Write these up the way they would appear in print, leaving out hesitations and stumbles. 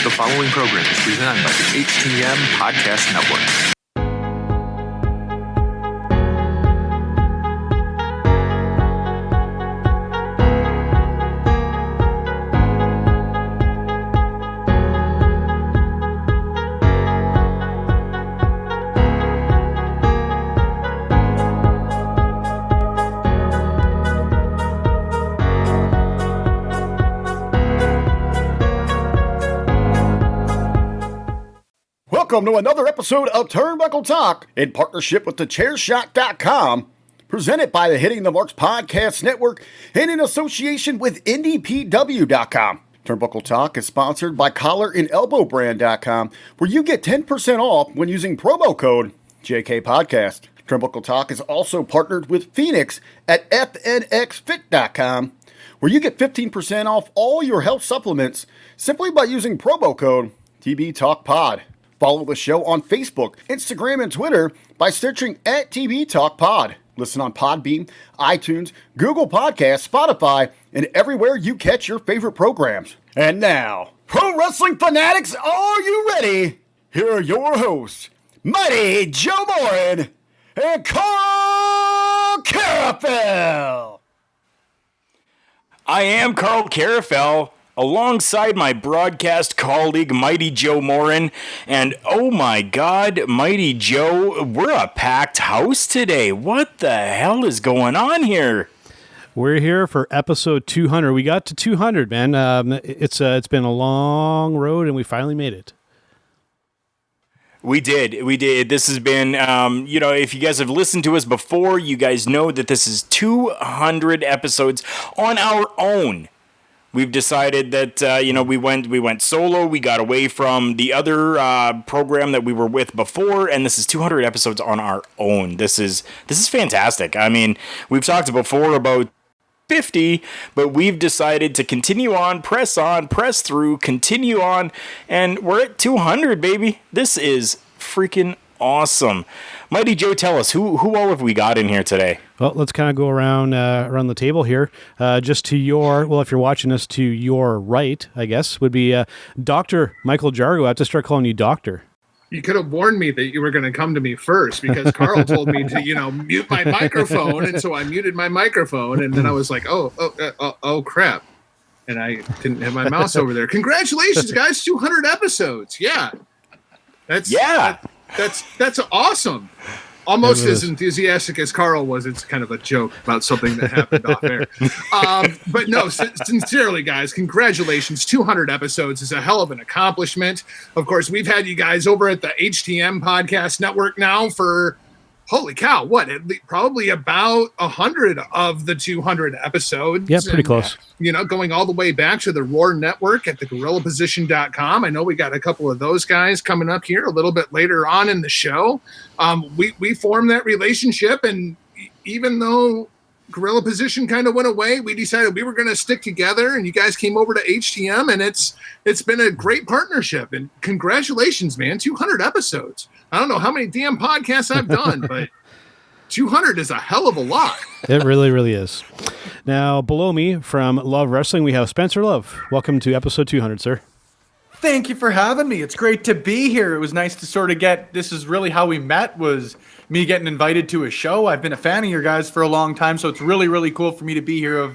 The following program is presented by the HTM Podcast Network. Welcome to another episode of Turnbuckle Talk in partnership with thechairshot.com, presented by the Hitting the Marks Podcast Network and in association with NDPW.com. Turnbuckle Talk is sponsored by collarandelbowbrand.com, where you get 10% off when using promo code JKPodcast. Turnbuckle Talk is also partnered with Phoenix at FNXFit.com, where you get 15% off all your health supplements simply by using promo code TBTalkPod. Follow the show on Facebook, Instagram, and Twitter by searching at TB Talk Pod. Listen on Podbean, iTunes, Google Podcasts, Spotify, and everywhere you catch your favorite programs. And now, pro wrestling fanatics, are you ready? Here are your hosts, Mighty Joe Morin and Karl Karufel. I am Karl Karufel, alongside my broadcast colleague, Mighty Joe Morin. And oh my God, Mighty Joe, we're a packed house today. What the hell is going on here? We're here for episode 200. We got to 200, man. It's been a long road, and we finally made it. We did. This has been, if you guys have listened to us before, you guys know that this is 200 episodes on our own. We've decided that, we went solo. We got away from the other program that we were with before, and this is 200 episodes on our own. This is fantastic. I mean, we've talked before about 50, but we've decided to continue on, press through, continue on, and we're at 200, baby. This is freaking awesome. Mighty Joe, tell us, who all have we got in here today? Well, let's kind of go around the table here. Just to if you're watching us, to your right, I guess, would be Dr. Michaël Jargo. I have to start calling you Doctor. You could have warned me that you were going to come to me first, because Karl told me to, mute my microphone, and so I muted my microphone, and then I was like, oh crap, and I didn't have my mouse over there. Congratulations, guys, 200 episodes. Yeah, that's awesome. Almost as enthusiastic as Karl was. It's kind of a joke about something that happened off air. But no, sincerely, guys, congratulations. 200 episodes is a hell of an accomplishment. Of course, we've had you guys over at the HTM Podcast Network now for, holy cow, probably about 100 of the 200 episodes. Yeah, pretty close. Going all the way back to the Roar Network at the GorillaPosition.com. I know we got a couple of those guys coming up here a little bit later on in the show. We formed that relationship, and even though Gorilla Position kind of went away, we decided we were going to stick together, and you guys came over to HTM, and it's been a great partnership. And congratulations, man, 200 episodes. I don't know how many damn podcasts I've done, but 200 is a hell of a lot. It really, really is. Now, below me from Love Wrestling, we have Spencer Love. Welcome to episode 200, sir. Thank you for having me. It's great to be here. It was nice to sort of this is really how we met, was me getting invited to a show. I've been a fan of your guys for a long time, so it's really, really cool for me to be here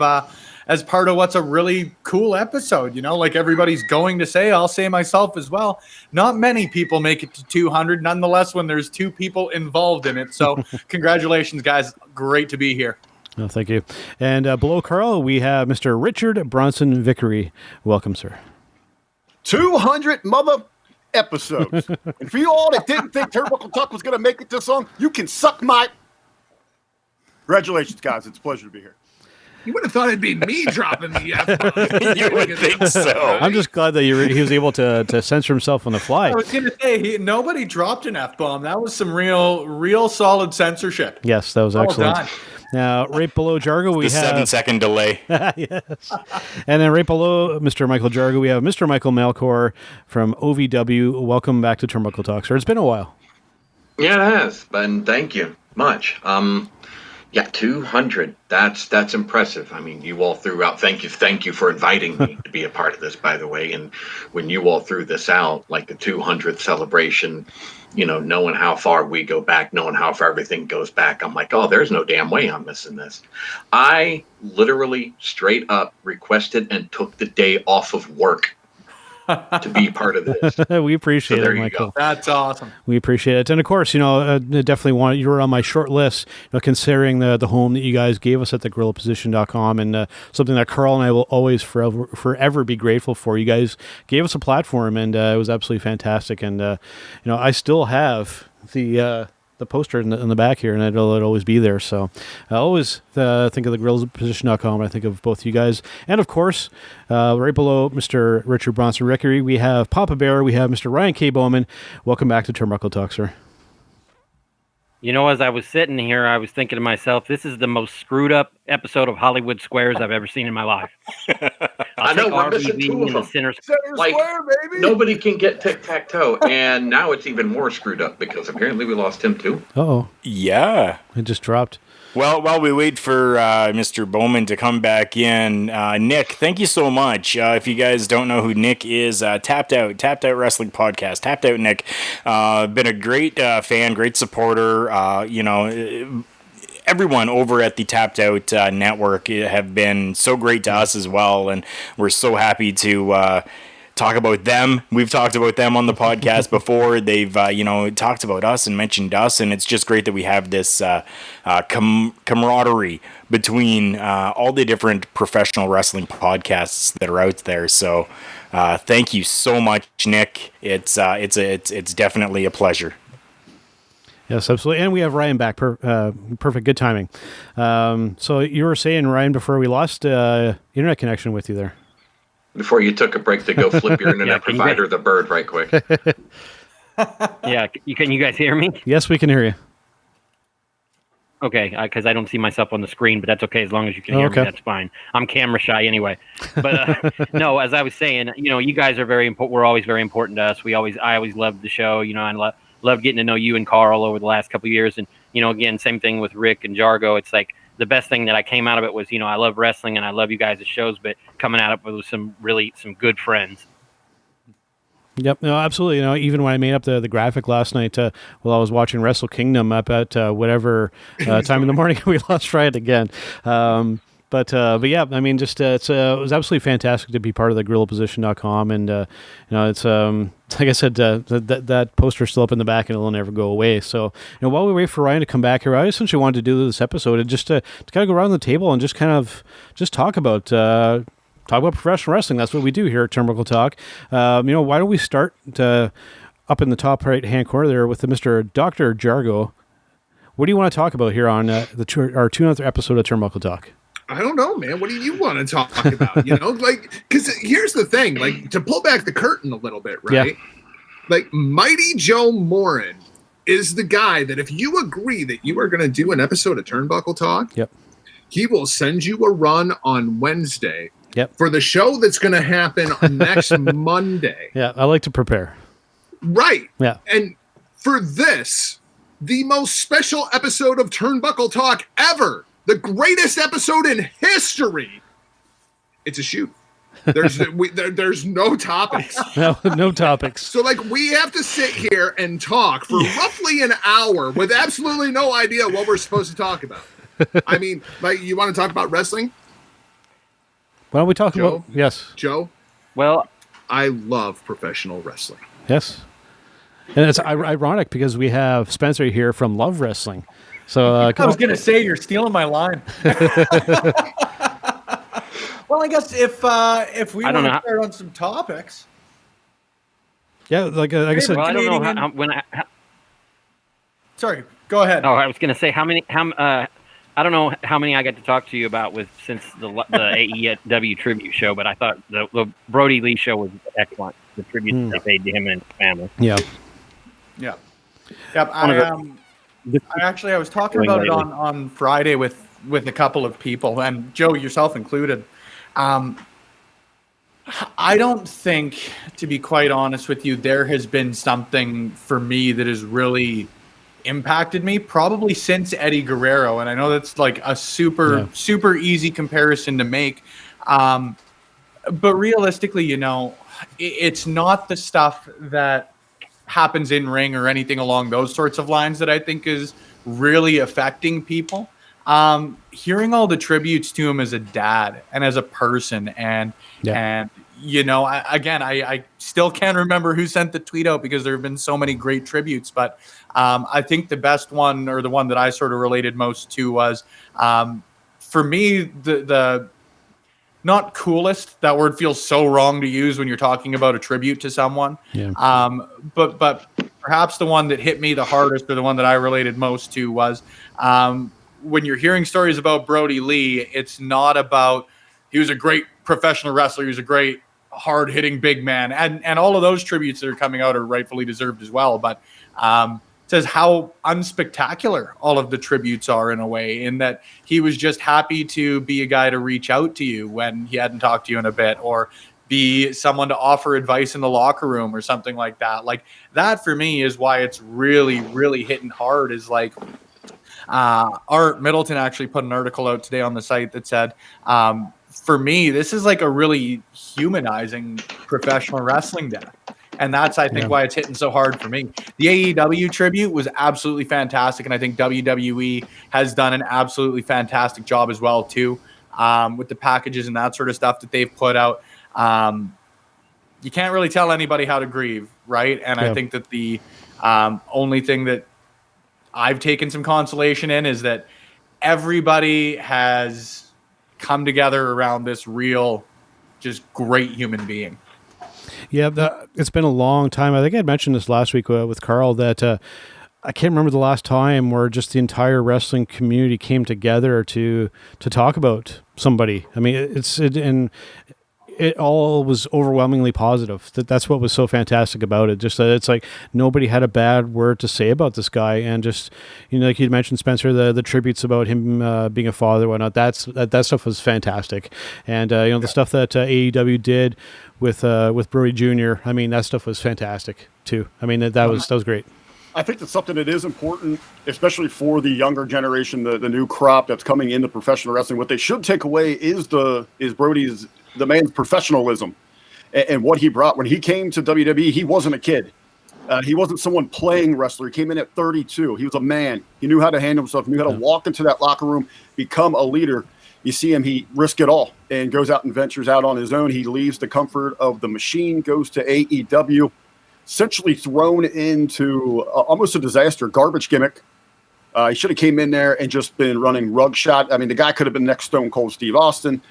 as part of what's a really cool episode. Like everybody's going to say, I'll say myself as well. Not many people make it to 200, nonetheless, when there's two people involved in it. So congratulations, guys. Great to be here. Oh, thank you. And below Karl, we have Mr. Richard Bronson Vickrey. Welcome, sir. 200 episodes. And for you all that didn't think Turnbuckle Talk was going to make it this long, you can suck my... Congratulations, guys. It's a pleasure to be here. You would have thought it'd be me dropping the F-bomb. You would think so. I'm just glad that he was able to censor himself on the fly. I was going to say, nobody dropped an F-bomb. That was some real solid censorship. Yes, that was excellent. Done. Now, right below Jargo, we have... 7-second delay. Yes. And then right below Mr. Michaël Jargo, we have Mr. Michael Melchor from OVW. Welcome back to Turnbuckle Talk, sir. It's been a while. Yeah, it has, and thank you much. Yeah, 200. That's impressive. I mean, you all threw out. Thank you for inviting me to be a part of this, by the way. And when you all threw this out, like the 200th celebration, knowing how far we go back, knowing how far everything goes back, I'm like, oh, there's no damn way I'm missing this. I literally straight up requested and took the day off of work to be part of this. We appreciate it, Michael. That's awesome. We appreciate it. And of course, definitely you were on my short list, considering the home that you guys gave us at the gorillaposition.com, and something that Karl and I will always forever be grateful for. You guys gave us a platform, and it was absolutely fantastic. And, I still have the poster in the back here, and it'll always be there. So I always think of the gorillaposition.com. I think of both you guys. And of course, right below Mr. Richard Bronson Vickrey, we have Papa Bear. We have Mr. Ryan K Boman. Welcome back to Turnbuckle Talk, sir. As I was sitting here, I was thinking to myself, this is the most screwed up episode of Hollywood Squares I've ever seen in my life. I know, we're missing two of them. Center Like, Square, baby. nobody can get tic-tac-toe, and now it's even more screwed up because apparently we lost him too. Uh-oh. Yeah. It just dropped. Well, while we wait for Mr. Boman to come back in, Nick, thank you so much. If you guys don't know who Nick is, Tapped Out Wrestling Podcast, Tapped Out Nick, been a great fan, great supporter. Everyone over at the Tapped Out Network have been so great to us as well, and we're so happy to talk about them. We've talked about them on the podcast before. They've, talked about us and mentioned us, and it's just great that we have this camaraderie between all the different professional wrestling podcasts that are out there. So thank you so much, Nick. It's definitely a pleasure. Yes, absolutely. And we have Ryan back. Perfect. Good timing. So you were saying, Ryan, before we lost internet connection with you there. Before you took a break to go flip your internet provider the bird right quick. Yeah, can you guys hear me? Yes, we can hear you. Okay, because I don't see myself on the screen, but that's okay as long as you can hear me. That's fine. I'm camera shy anyway. But no, as I was saying, you guys are very important. We're always very important to us. I always loved the show. I love getting to know you and Karl over the last couple of years. And again, same thing with Rick and Jargo. It's like the best thing that I came out of it was I love wrestling and I love you guys' shows, but coming out of it with some good friends. Yep, no, absolutely. Even when I made up the graphic last night, while I was watching Wrestle Kingdom up at whatever time in the morning, we lost Riot again. But yeah, I mean, just it was absolutely fantastic to be part of the gorillaposition.com, and it's like I said, that poster's still up in the back, and it'll never go away. So while we wait for Ryan to come back here, I essentially wanted to do this episode and just to kind of go around the table and just talk about professional wrestling. That's what we do here at Turnbuckle Talk. Why don't we start up in the top right-hand corner there with Mr. Dr. Jargo. What do you want to talk about here on our 200th episode of Turnbuckle Talk? I don't know, man. What do you want to talk about? Because here's the thing, to pull back the curtain a little bit, right? Yeah. Mighty Joe Morin is the guy that if you agree that you are going to do an episode of Turnbuckle Talk, yep, he will send you a run on Wednesday. Yep. For the show that's going to happen next Monday. Yeah, I like to prepare. Right. Yeah. And for this, the most special episode of Turnbuckle Talk ever, the greatest episode in history, it's a shoot. There's no topics. No topics. So we have to sit here and talk for roughly an hour with absolutely no idea what we're supposed to talk about. I mean, you want to talk about wrestling? Why don't we talk about... Yes. Joe? Well, I love professional wrestling. Yes. And it's ironic because we have Spencer here from Love Wrestling. So I was going to say, you're stealing my line. Well, I guess if we want to start on some topics. Yeah, like I said... Well, I don't know Sorry, go ahead. Oh, I was going to say I don't know how many I got to talk to you about since the AEW tribute show, but I thought the Brody Lee show was excellent. The tribute they paid to him and his family. Yeah. Yeah. Yep. I was talking about it on Friday with a couple of people, and Joe, yourself included. I don't think, to be quite honest with you, there has been something for me that has really impacted me probably since Eddie Guerrero. And I know that's like a super easy comparison to make. But realistically, you know, it's not the stuff that happens in ring or anything along those sorts of lines that I think is really affecting people. Hearing all the tributes to him as a dad and as a person, and you know, I still can't remember who sent the tweet out because there have been so many great tributes, but I think the best one, or the one that I sort of related most to, was for me the not coolest. That word feels so wrong to use when you're talking about a tribute to someone. Yeah. But perhaps the one that hit me the hardest, or the one that I related most to, was when you're hearing stories about Brody Lee, it's not about he was a great professional wrestler, he was a great hard-hitting big man, and all of those tributes that are coming out are rightfully deserved as well. But says how unspectacular all of the tributes are, in a way, in that he was just happy to be a guy to reach out to you when he hadn't talked to you in a bit, or be someone to offer advice in the locker room or something like that. Like that for me is why it's really, really hitting hard. Is like Art Middleton actually put an article out today on the site that said, for me, this is like a really humanizing professional wrestling death. And that's, I think, why it's hitting so hard for me. The AEW tribute was absolutely fantastic, and I think WWE has done an absolutely fantastic job as well, too, with the packages and that sort of stuff that they've put out. You can't really tell anybody how to grieve, right? And I think that the only thing that I've taken some consolation in is that everybody has come together around this real, just great human being. Yeah, it's been a long time. I think I had mentioned this last week with Karl, that I can't remember the last time where just the entire wrestling community came together to talk about somebody. I mean, it all was overwhelmingly positive. That's what was so fantastic about it. Just that it's like nobody had a bad word to say about this guy, and just, you know, like you mentioned, Spencer, the tributes about him being a father and whatnot. That stuff was fantastic, and you know, the stuff that AEW did with Brody Jr. I mean, that stuff was fantastic too. I mean, that was great. I think that's something that is important, especially for the younger generation, the new crop that's coming into professional wrestling. What they should take away is Brody's, the man's professionalism, and what he brought. When he came to WWE, he wasn't a kid. He wasn't someone playing wrestler. He came in at 32. He was a man. He knew how to handle himself. He knew how to walk into that locker room, become a leader. You see him, he risked it all and goes out and ventures out on his own. He leaves the comfort of the machine, goes to AEW, essentially thrown into almost a disaster, garbage gimmick. He should have came in there and just been running rug shot. I mean, the guy could have been next Stone Cold Steve Austin.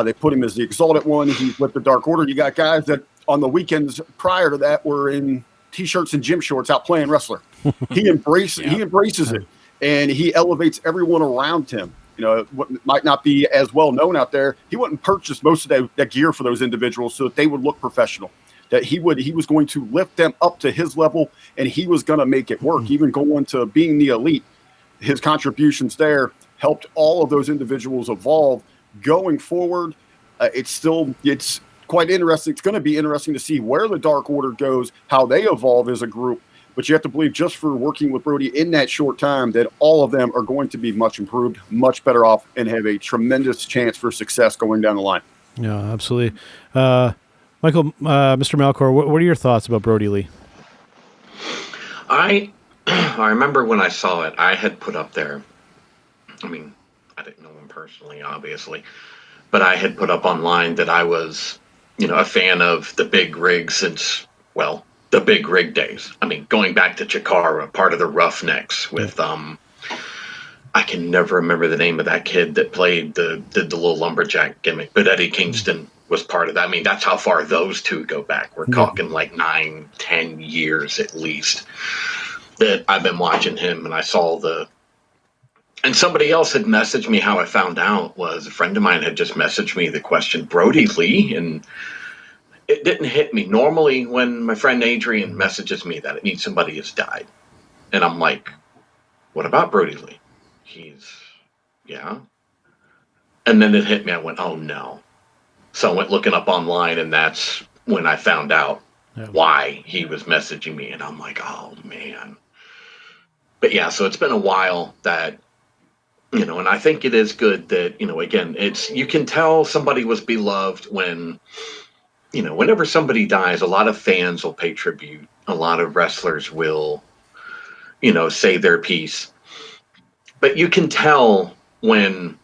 They put him as the Exalted One. He's with the Dark Order. You got guys that on the weekends prior to that were in T-shirts and gym shorts out playing wrestler. He embraces it, and he elevates everyone around him. You know, what might not be as well known out there, he wouldn't purchase most of that gear for those individuals so that they would look professional. That he was going to lift them up to his level, and he was going to make it work. Even going to being the elite, his contributions there helped all of those individuals evolve. Going forward, it's quite interesting. It's going to be interesting to see where the Dark Order goes, how they evolve as a group. But you have to believe, just for working with Brody in that short time, that all of them are going to be much improved, much better off, and have a tremendous chance for success going down the line. Yeah, absolutely. Michael, Mr. Melchor, what are your thoughts about Brody Lee? I remember when I saw it, I had put up there, I mean, I didn't know him personally, obviously, but I had put up online that I was, you know, a fan of the big rig since, well, the big rig days. I mean, going back to Chikara, part of the Roughnecks with, I can never remember the name of that kid that played the little lumberjack gimmick, but Eddie Kingston was part of that. I mean, that's how far those two go back. We're talking like 9-10 years at least that I've been watching him, and I saw and somebody else had messaged me. How I found out was a friend of mine had just messaged me the question, Brody Lee, and it didn't hit me. Normally when my friend Adrian messages me that, it means somebody has died. And I'm like, what about Brody Lee? Yeah. And then it hit me. I went, oh no. So I went looking up online, and that's when I found out why he was messaging me. And I'm like, oh man. but yeah, so it's been a while that, and I think it is good that, again, you can tell somebody was beloved when, whenever somebody dies, a lot of fans will pay tribute. A lot of wrestlers will, say their piece. But you can tell when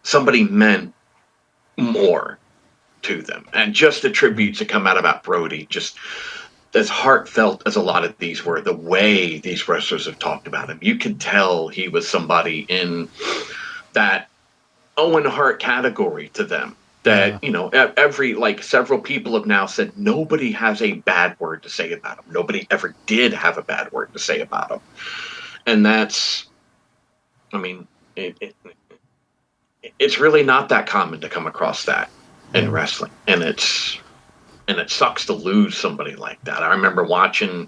somebody meant more to them. And just the tributes that come out about Brody, just as heartfelt as a lot of these were, the way these wrestlers have talked about him, you could tell he was somebody in that Owen Hart category to them. That, several people have now said nobody has a bad word to say about him. Nobody ever did have a bad word to say about him. And that's, it's really not that common to come across that in wrestling. And it sucks to lose somebody like that. I remember watching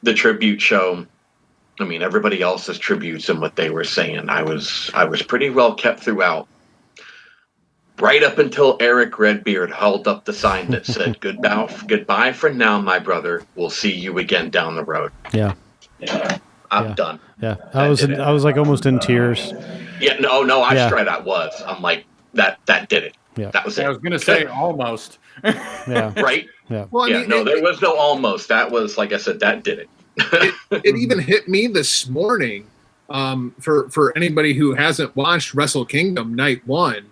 the tribute show. Everybody else's tributes and what they were saying, I was pretty well kept throughout. Right up until Eric Redbeard held up the sign that said, goodbye for now, my brother. We'll see you again down the road. Yeah. I'm done. Yeah. I was like almost in tears. Yeah, no, straight out was. I'm like, that did it. Yeah. That was it. I was going to say almost. Yeah. Right? Yeah. Well, there was no almost. That was, like I said, that did it. It even hit me this morning. For anybody who hasn't watched Wrestle Kingdom Night 1,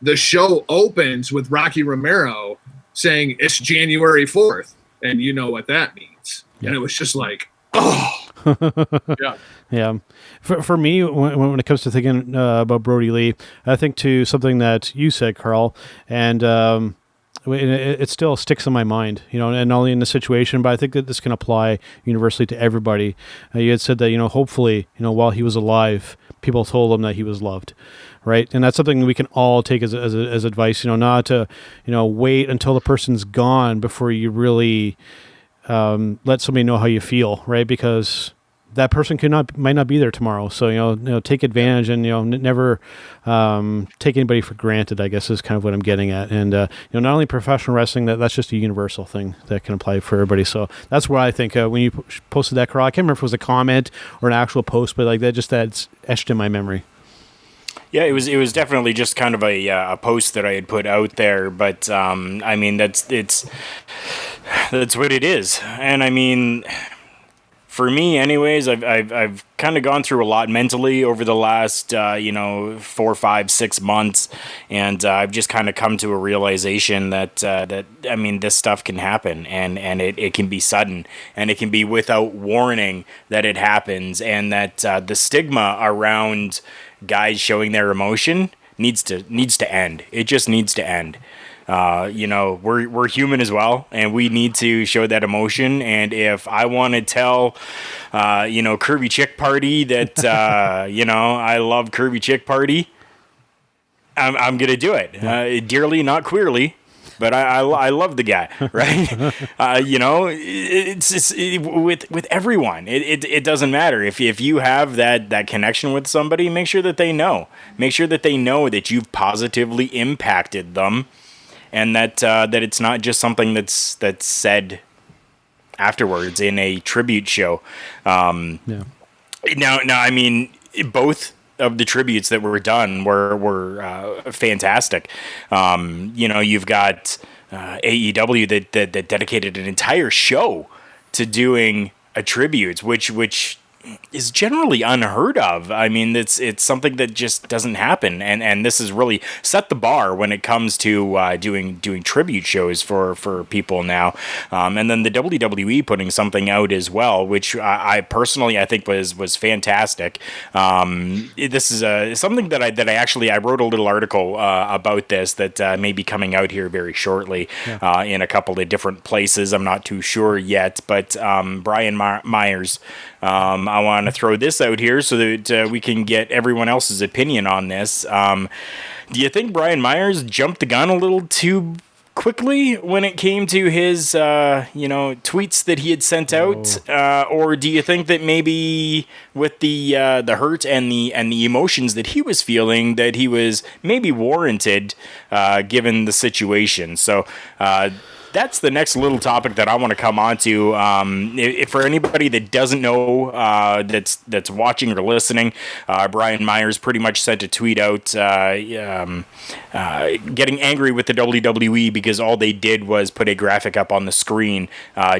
the show opens with Rocky Romero saying it's January 4th, and you know what that means. Yeah. And it was just like, oh. Yeah. Yeah. For me, when it comes to thinking about Brody Lee, I think to something that you said, Karl, and it still sticks in my mind, and not only in the situation, but I think that this can apply universally to everybody. You had said that, hopefully, while he was alive, people told him that he was loved, right? And that's something we can all take as advice, not to, wait until the person's gone before you really let somebody know how you feel, right? Because that person might not be there tomorrow. So, take advantage and, never take anybody for granted, I guess, is kind of what I'm getting at. And, not only professional wrestling, that's just a universal thing that can apply for everybody. So that's why I think when you posted that, Karl, I can't remember if it was a comment or an actual post, but like that's etched in my memory. Yeah, it was definitely just kind of a post that I had put out there, but that's what it is. And for me, anyways, I've kind of gone through a lot mentally over the last 4, 5, 6 months, and I've just kind of come to a realization that this stuff can happen, and it can be sudden, and it can be without warning that it happens, and that the stigma around guys showing their emotion needs to end. It just needs to end. We're human as well, and we need to show that emotion. And if I want to tell, Curvy Chick Party that, I love Curvy Chick Party, I'm going to do it. Dearly, not queerly, but I love the guy, right? It's with everyone. It doesn't matter. If you have that connection with somebody, make sure that they know. Make sure that they know that you've positively impacted them. And that it's not just something that's said afterwards in a tribute show. Now, both of the tributes that were done were fantastic. You've got AEW that dedicated an entire show to doing a tribute, which is generally unheard of. It's something that just doesn't happen, and this has really set the bar when it comes to doing tribute shows for people now. And then the WWE putting something out as well, which I personally I think was fantastic. This is something that I wrote a little article about this that may be coming out here very shortly in a couple of different places. I'm not too sure yet, but Brian Myers. I want to throw this out here so that we can get everyone else's opinion on this. Do you think Brian Myers jumped the gun a little too quickly when it came to his, tweets that he had sent out, or do you think that maybe with the hurt and the emotions that he was feeling, that he was maybe warranted, given the situation? So, that's the next little topic that I want to come on to. If for anybody that doesn't know, that's watching or listening, Brian Myers pretty much sent a tweet out getting angry with the WWE because all they did was put a graphic up on the screen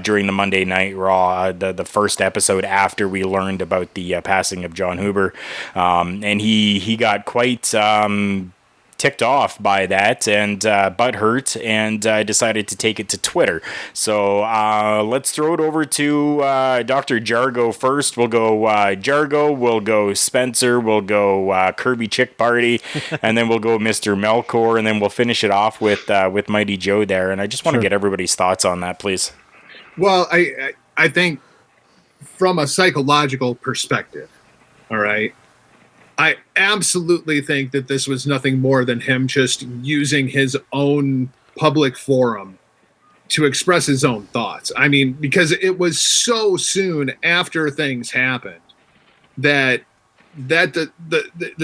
during the Monday Night Raw, the first episode after we learned about the passing of John Huber, and he got quite ticked off by that and butthurt, and decided to take it to Twitter. So let's throw it over to Dr. Jargo first. We'll go Jargo, we'll go Spencer, we'll go Kirby Chick Party, and then we'll go Mr. Melchor, and then we'll finish it off with Mighty Joe there. And I just want to get everybody's thoughts on that, please. Well, I think from a psychological perspective, all right, I absolutely think that this was nothing more than him just using his own public forum to express his own thoughts. I mean, because it was so soon after things happened that the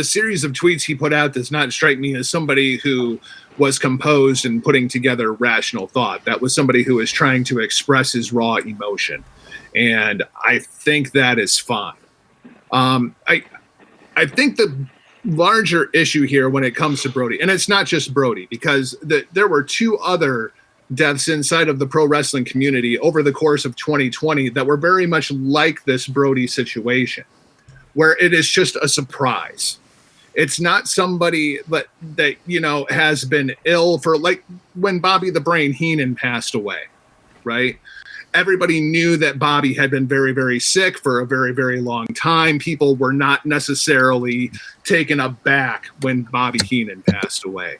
series of tweets he put out does not strike me as somebody who was composed and putting together rational thought. That was somebody who was trying to express his raw emotion. And I think that is fine. I think the larger issue here when it comes to Brody, and it's not just Brody, because there were two other deaths inside of the pro wrestling community over the course of 2020 that were very much like this Brody situation, where it is just a surprise. It's not somebody that has been ill for, like when Bobby the Brain Heenan passed away, right? Everybody knew that Bobby had been very, very sick for a very, very long time. People were not necessarily taken aback when Bobby Heenan passed away.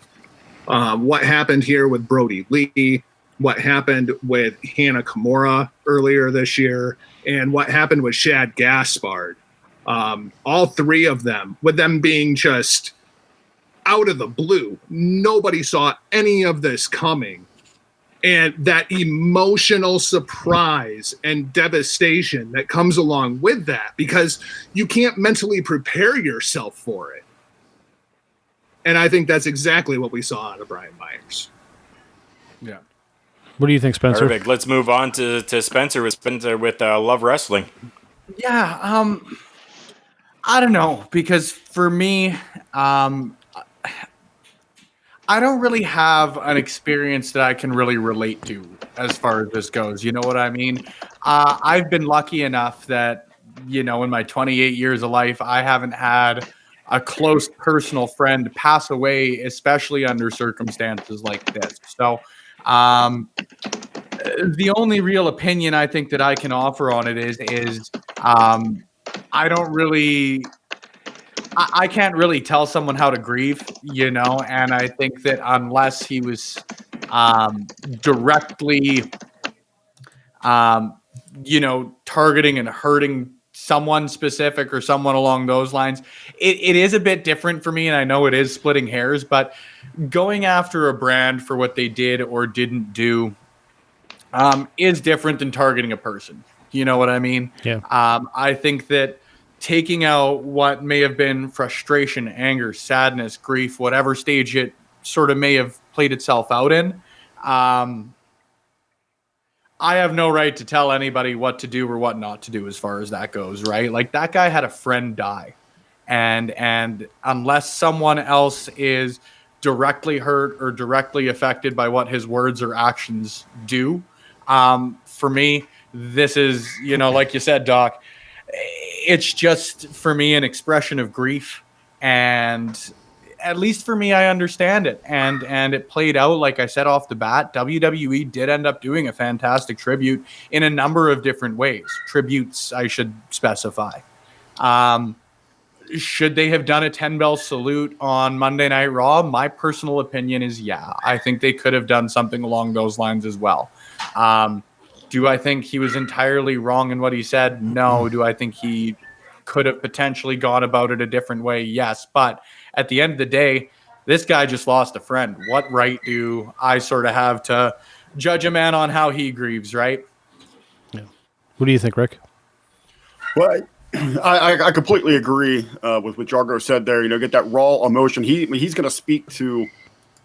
What happened here with Brody Lee, what happened with Hannah Kimura earlier this year, and what happened with Shad Gaspard. All three of them, with them being just out of the blue. Nobody saw any of this coming. And that emotional surprise and devastation that comes along with that, because you can't mentally prepare yourself for it. And I think that's exactly what we saw out of Brian Myers. Yeah. What do you think, Spencer? Perfect. Let's move on to Spencer with Love Wrestling. Yeah. I don't know, because for me, I don't really have an experience that I can really relate to as far as this goes. You know what I mean? I've been lucky enough that, in my 28 years of life, I haven't had a close personal friend pass away, especially under circumstances like this. So the only real opinion I think that I can offer on it is I don't really... I can't really tell someone how to grieve, and I think that unless he was directly, targeting and hurting someone specific or someone along those lines, it is a bit different for me, and I know it is splitting hairs, but going after a brand for what they did or didn't do is different than targeting a person. You know what I mean? Yeah. I think that taking out what may have been frustration, anger, sadness, grief, whatever stage it sort of may have played itself out in, I have no right to tell anybody what to do or what not to do as far as that goes, right? Like, that guy had a friend die. And unless someone else is directly hurt or directly affected by what his words or actions do, for me, this is, like you said, Doc, it's just, for me, an expression of grief, and at least for me, I understand it, and it played out, like I said off the bat. WWE did end up doing a fantastic tribute in a number of different ways. Tributes, I should specify. Should they have done a 10-bell salute on Monday Night Raw? My personal opinion is, yeah. I think they could have done something along those lines as well. Do I think he was entirely wrong in what he said? No. Do I think he could have potentially gone about it a different way? Yes. But at the end of the day, this guy just lost a friend. What right do I sort of have to judge a man on how he grieves, right? Yeah. What do you think, Rick? Well, I completely agree with what Jargo said there. Get that raw emotion. He's going to speak to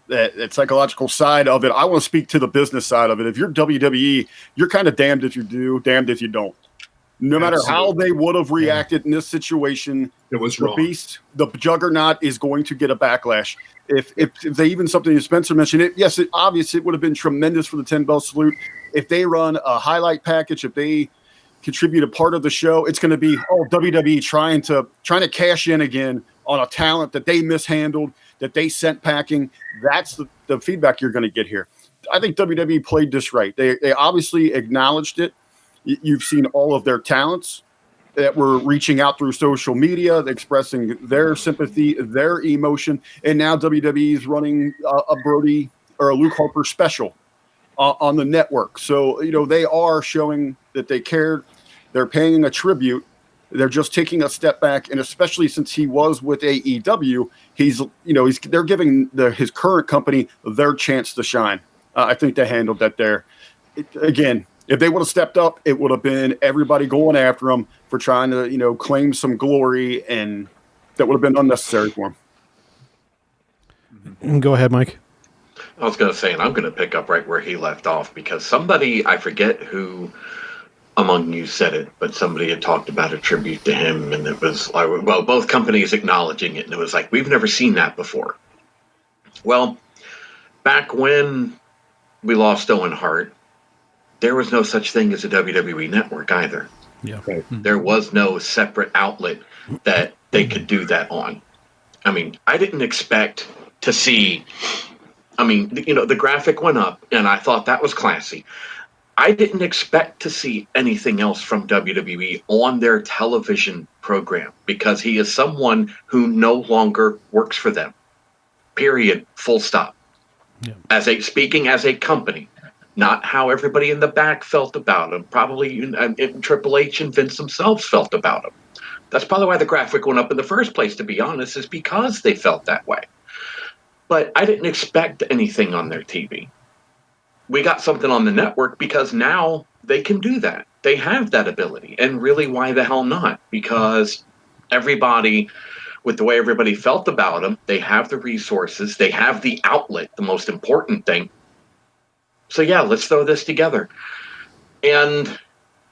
that psychological side of it. I want to speak to the business side of it. If you're WWE, you're kind of damned if you do, damned if you don't. No matter how they would have reacted in this situation, it was the wrong. beast, the juggernaut, is going to get a backlash. If they even something that Spencer mentioned, it obviously it would have been tremendous for the 10-bell salute. If they run a highlight package, if they contribute a part of the show, it's going to be WWE trying to cash in again on a talent that they mishandled, that they sent packing. That's the feedback you're going to get here. I think WWE played this right. They obviously acknowledged it. You've seen all of their talents that were reaching out through social media, expressing their sympathy, their emotion, and now WWE is running a Brody or a Luke Harper special on the network. So, they are showing that they cared. They're paying a tribute. They're just taking a step back, and especially since he was with AEW, they're giving his current company their chance to shine. I think they handled that there. Again, if they would have stepped up, it would have been everybody going after them for trying to, claim some glory, and that would have been unnecessary for them. Go ahead, Mike. I was going to say, and I'm going to pick up right where he left off, because somebody, I forget who among you said it, but somebody had talked about a tribute to him, and it was like, well, both companies acknowledging it, and it was like, we've never seen that before. Well, back when we lost Owen Hart, there was no such thing as a WWE network either. Yeah. Right. There was no separate outlet that they could do that on. I mean, I didn't expect to see, the graphic went up, and I thought that was classy. I didn't expect to see anything else from WWE on their television program, because he is someone who no longer works for them. Period. Full stop. Yeah. Speaking as a company. Not how everybody in the back felt about him. Probably Triple H and Vince themselves felt about him. That's probably why the graphic went up in the first place, to be honest, is because they felt that way. But I didn't expect anything on their TV. We got something on the network because now they can do that. They have that ability. And really, why the hell not? Because everybody, with the way everybody felt about him, they have the resources, they have the outlet, the most important thing. So yeah, let's throw this together. And,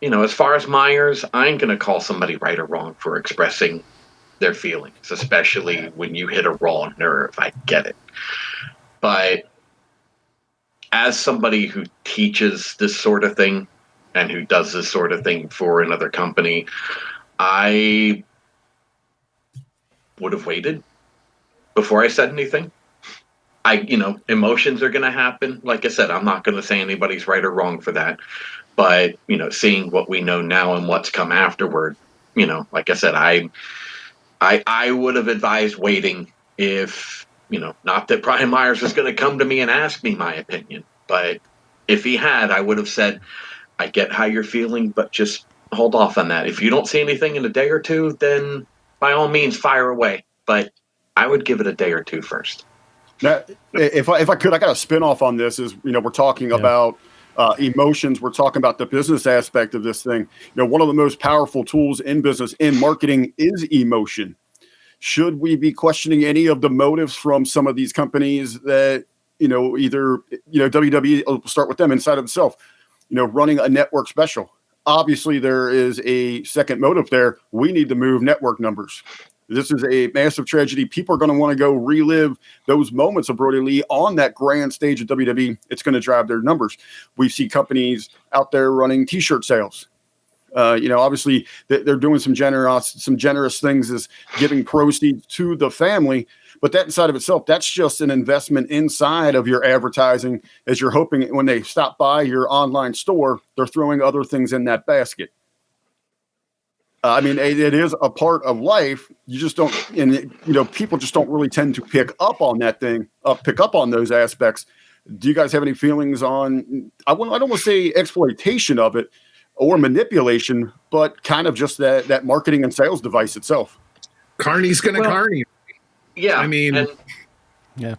as far as Myers, I ain't going to call somebody right or wrong for expressing their feelings, especially when you hit a raw nerve. I get it. But as somebody who teaches this sort of thing and who does this sort of thing for another company, I would have waited before I said anything. Emotions are going to happen. Like I said, I'm not going to say anybody's right or wrong for that. But, seeing what we know now and what's come afterward, like I said, I would have advised waiting if, not that Brian Myers was going to come to me and ask me my opinion. But if he had, I would have said, I get how you're feeling, but just hold off on that. If you don't see anything in a day or two, then by all means, fire away. But I would give it a day or two first. Now, if I could, I got a spin-off on this. Is we're talking about emotions. We're talking about the business aspect of this thing. One of the most powerful tools in business, in marketing, is emotion. Should we be questioning any of the motives from some of these companies that either WWE? I'll start with them inside of itself. Running a network special. Obviously, there is a second motive there. We need to move network numbers. This is a massive tragedy. People are going to want to go relive those moments of Brody Lee on that grand stage of WWE. It's going to drive their numbers. We see companies out there running T-shirt sales. Obviously they're doing some generous things, as giving proceeds to the family. But that inside of itself, that's just an investment inside of your advertising, as you're hoping when they stop by your online store, they're throwing other things in that basket. It is a part of life. You just don't, people just don't really tend to pick up on that thing, pick up on those aspects. Do you guys have any feelings on, I don't want to say exploitation of it or manipulation, but kind of just that marketing and sales device itself? Carney's going to carny. Yeah. Yeah.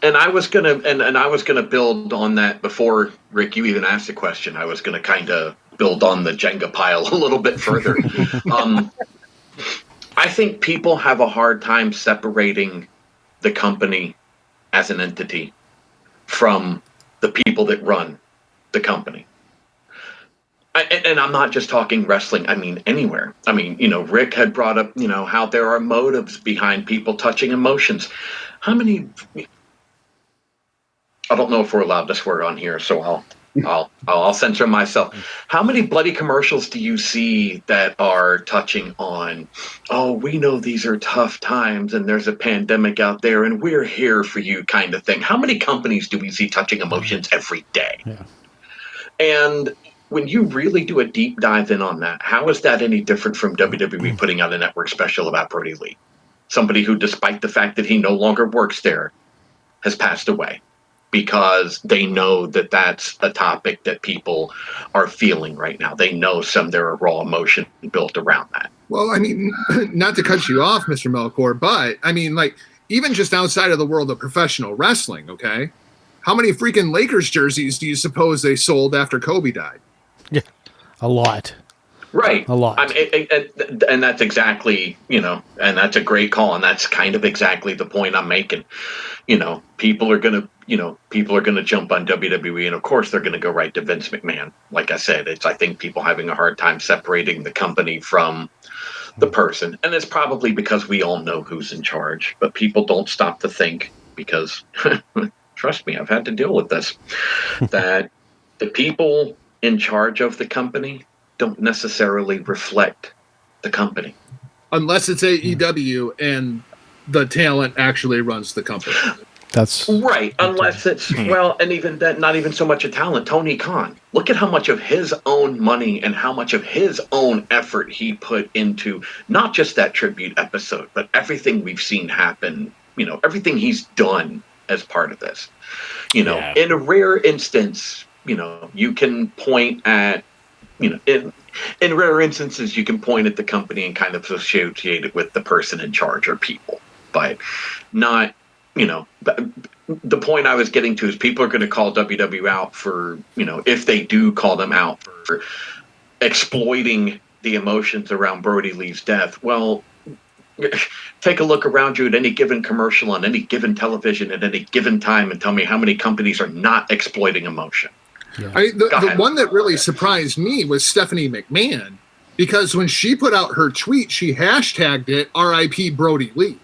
And I was gonna build on that before, Rick, you even asked the question. I was gonna kind of build on the Jenga pile a little bit further. I think people have a hard time separating the company as an entity from the people that run the company. And I'm not just talking wrestling. I mean, anywhere. I mean, Rick had brought up, how there are motives behind people touching emotions. How many? I don't know if we're allowed to swear on here, so I'll censor myself. How many bloody commercials do you see that are touching on, oh, we know these are tough times and there's a pandemic out there and we're here for you kind of thing? How many companies do we see touching emotions every day? Yeah. And when you really do a deep dive in on that, how is that any different from WWE putting out a network special about Brody Lee? Somebody who, despite the fact that he no longer works there, has passed away because they know that that's a topic that people are feeling right now. They know there are raw emotion built around that. Well, I mean, not to cut you off, Mr. Melchor, but I mean, like, even just outside of the world of professional wrestling, okay? How many freaking Lakers jerseys do you suppose they sold after Kobe died? Yeah, a lot. Right. A lot. I mean, and that's exactly, and that's a great call. And that's kind of exactly the point I'm making. People are going to jump on WWE, and of course they're going to go right to Vince McMahon. Like I said, I think people having a hard time separating the company from the person. And it's probably because we all know who's in charge, but people don't stop to think because trust me, I've had to deal with this, that the people in charge of the company don't necessarily reflect the company. Unless it's AEW and the talent actually runs the company. That's right. Unless it's, well, and even that, not even so much a talent. Tony Khan, look at how much of his own money and how much of his own effort he put into not just that tribute episode, but everything we've seen happen, everything he's done as part of this. In a rare instance, you can point at, in rare instances, you can point at the company and kind of associate it with the person in charge or people, but not, the point I was getting to is people are going to call WWE out for, if they do call them out for exploiting the emotions around Brody Lee's death. Well, take a look around you at any given commercial on any given television at any given time and tell me how many companies are not exploiting emotion. Yeah. The one that really surprised me was Stephanie McMahon, because when she put out her tweet, she hashtagged it RIP Brody Lee.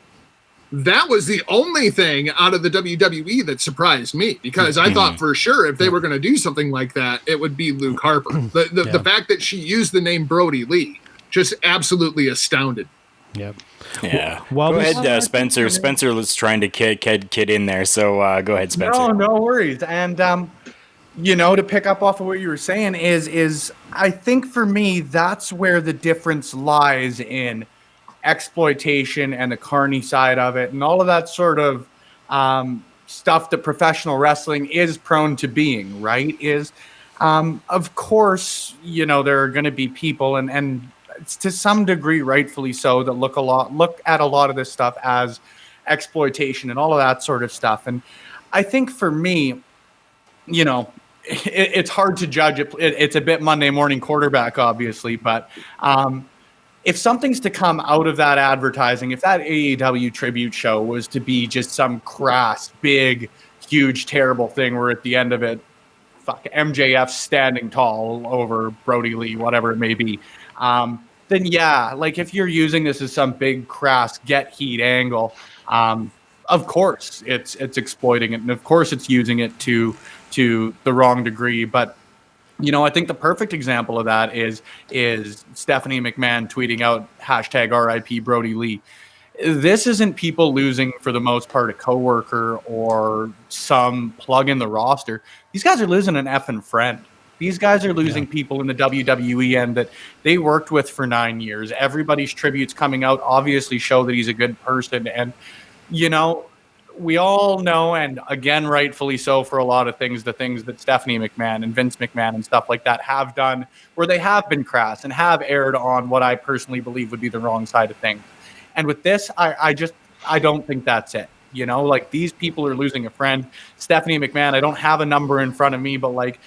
That was the only thing out of the WWE that surprised me, because I thought for sure if they were going to do something like that, it would be Luke Harper. The fact that she used the name Brody Lee just absolutely astounded. Yep. Yeah. Well, go ahead, Spencer. Spencer was trying to kid in there, so go ahead, Spencer. No worries. And to pick up off of what you were saying is I think for me that's where the difference lies in exploitation and the carny side of it and all of that sort of stuff that professional wrestling is prone to being, right? Is of course, there are going to be people and to some degree rightfully so that look at a lot of this stuff as exploitation and all of that sort of stuff. And I think for me, it's hard to judge it. It's a bit Monday morning quarterback, obviously, but if something's to come out of that advertising, if that AEW tribute show was to be just some crass, big, huge, terrible thing where at the end of it, MJF standing tall over Brody Lee, whatever it may be, then yeah, like if you're using this as some big, crass, get heat angle, of course it's exploiting it, and of course it's using it to the wrong degree, but I think the perfect example of that is Stephanie McMahon tweeting out hashtag RIP Brody Lee. This isn't people losing, for the most part, a coworker or some plug in the roster. These guys are losing an effing friend. These guys are losing people in the WWE end that they worked with for 9 years. Everybody's tributes coming out obviously show that he's a good person. And, we all know, and again, rightfully so for a lot of things, the things that Stephanie McMahon and Vince McMahon and stuff like that have done, where they have been crass and have aired on what I personally believe would be the wrong side of things. And with this, I don't think that's it. Like these people are losing a friend. Stephanie McMahon, I don't have a number in front of me, but like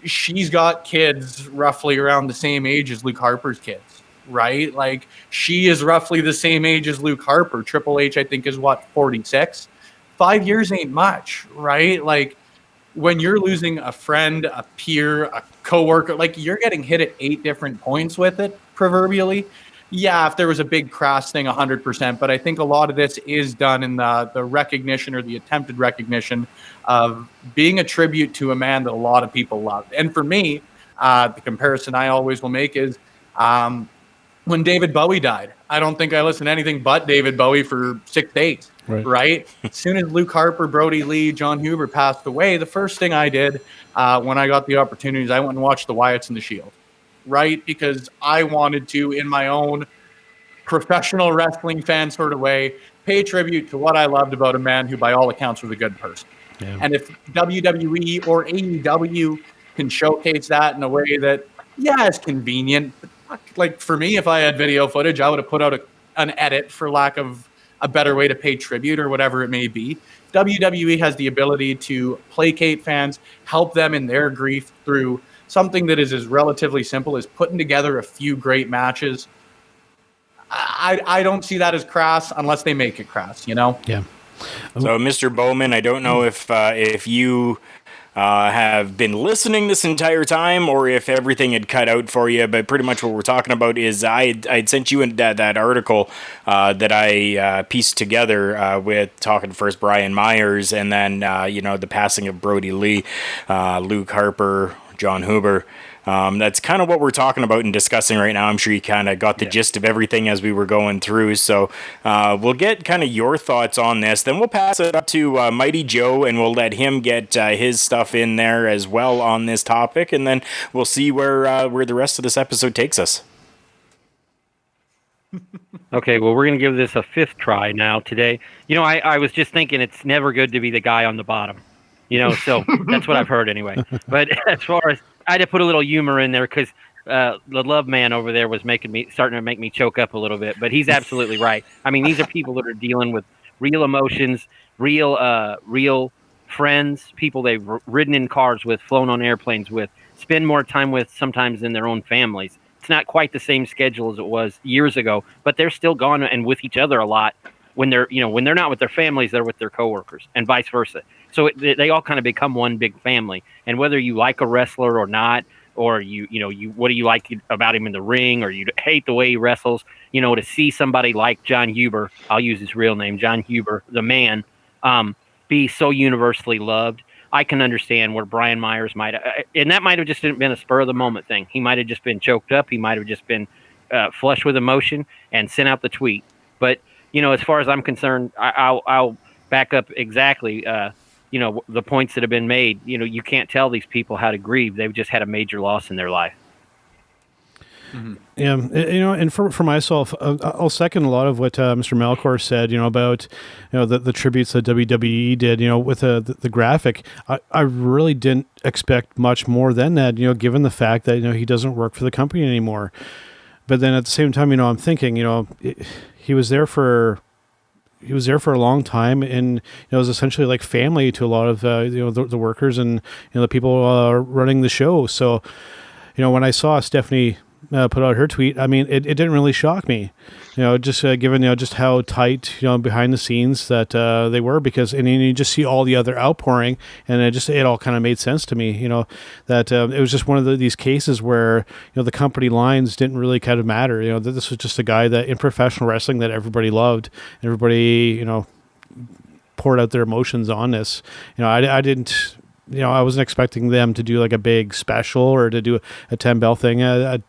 she's got kids roughly around the same age as Luke Harper's kids, right? Like she is roughly the same age as Luke Harper. Triple H, I think, is 46. 5 years ain't much, right? Like when you're losing a friend, a peer, a coworker, like you're getting hit at 8 different points with it, proverbially. Yeah, if there was a big cross thing, 100%. But I think a lot of this is done in the recognition or the attempted recognition of being a tribute to a man that a lot of people love. And for me, the comparison I always will make is when David Bowie died. I don't think I listened to anything but David Bowie for 6 days, right? As soon as Luke Harper, Brody Lee, John Huber passed away, the first thing I did when I got the opportunity is I went and watched the Wyatts and the Shield, right? Because I wanted to, in my own professional wrestling fan sort of way, pay tribute to what I loved about a man who, by all accounts, was a good person. Yeah. And if WWE or AEW can showcase that in a way that, yeah, is convenient. Like for me, if I had video footage, I would have put out an edit for lack of a better way to pay tribute or whatever it may be. WWE has the ability to placate fans, help them in their grief through something that is as relatively simple as putting together a few great matches. I don't see that as crass unless they make it crass, you know? Yeah. So, Mr. Boman, I don't know if you have been listening this entire time or if everything had cut out for you, but pretty much what we're talking about is I'd sent you that article that I pieced together with talking first Brian Myers and then, the passing of Brody Lee, Luke Harper, John Huber. That's kind of what we're talking about and discussing right now. I'm sure you kind of got the gist of everything as we were going through. So we'll get kind of your thoughts on this. Then we'll pass it up to Mighty Joe, and we'll let him get his stuff in there as well on this topic. And then we'll see where the rest of this episode takes us. Okay, well, we're going to give this a 5th try now today. I was just thinking it's never good to be the guy on the bottom. So that's what I've heard anyway. But as far as I had to put a little humor in there because the love man over there was starting to make me choke up a little bit. But he's absolutely right. I mean, these are people that are dealing with real emotions, real friends, people they've ridden in cars with, flown on airplanes with, spend more time with sometimes than their own families. It's not quite the same schedule as it was years ago, but they're still gone and with each other a lot. When they're not with their families, they're with their coworkers, and vice versa. So they all kind of become one big family. And whether you like a wrestler or not, or you what do you like about him in the ring, or you hate the way he wrestles, to see somebody like John Huber, I'll use his real name, John Huber, the man, be so universally loved. I can understand where Brian Myers and that might have just been a spur of the moment thing. He might have just been choked up. He might have just been flushed with emotion and sent out the tweet. But as far as I'm concerned, I'll back up exactly, the points that have been made. You can't tell these people how to grieve. They've just had a major loss in their life. Mm-hmm. Yeah, and for myself, I'll second a lot of what Mr. Melchor said, about, the tributes that WWE did, with the graphic. I really didn't expect much more than that, given the fact that, he doesn't work for the company anymore. But then at the same time, I'm thinking, he was there for a long time, and it was essentially like family to a lot of the workers and the people running the show. So, when I saw Stephanie put out her tweet, I mean, it didn't really shock me, just given just how tight behind the scenes that they were, because and you just see all the other outpouring, and it all kind of made sense to me, that it was just one of these cases where the company lines didn't really kind of matter, that this was just a guy that in professional wrestling that everybody loved, everybody poured out their emotions on this. I didn't. I wasn't expecting them to do like a big special or to do a 10-bell thing. That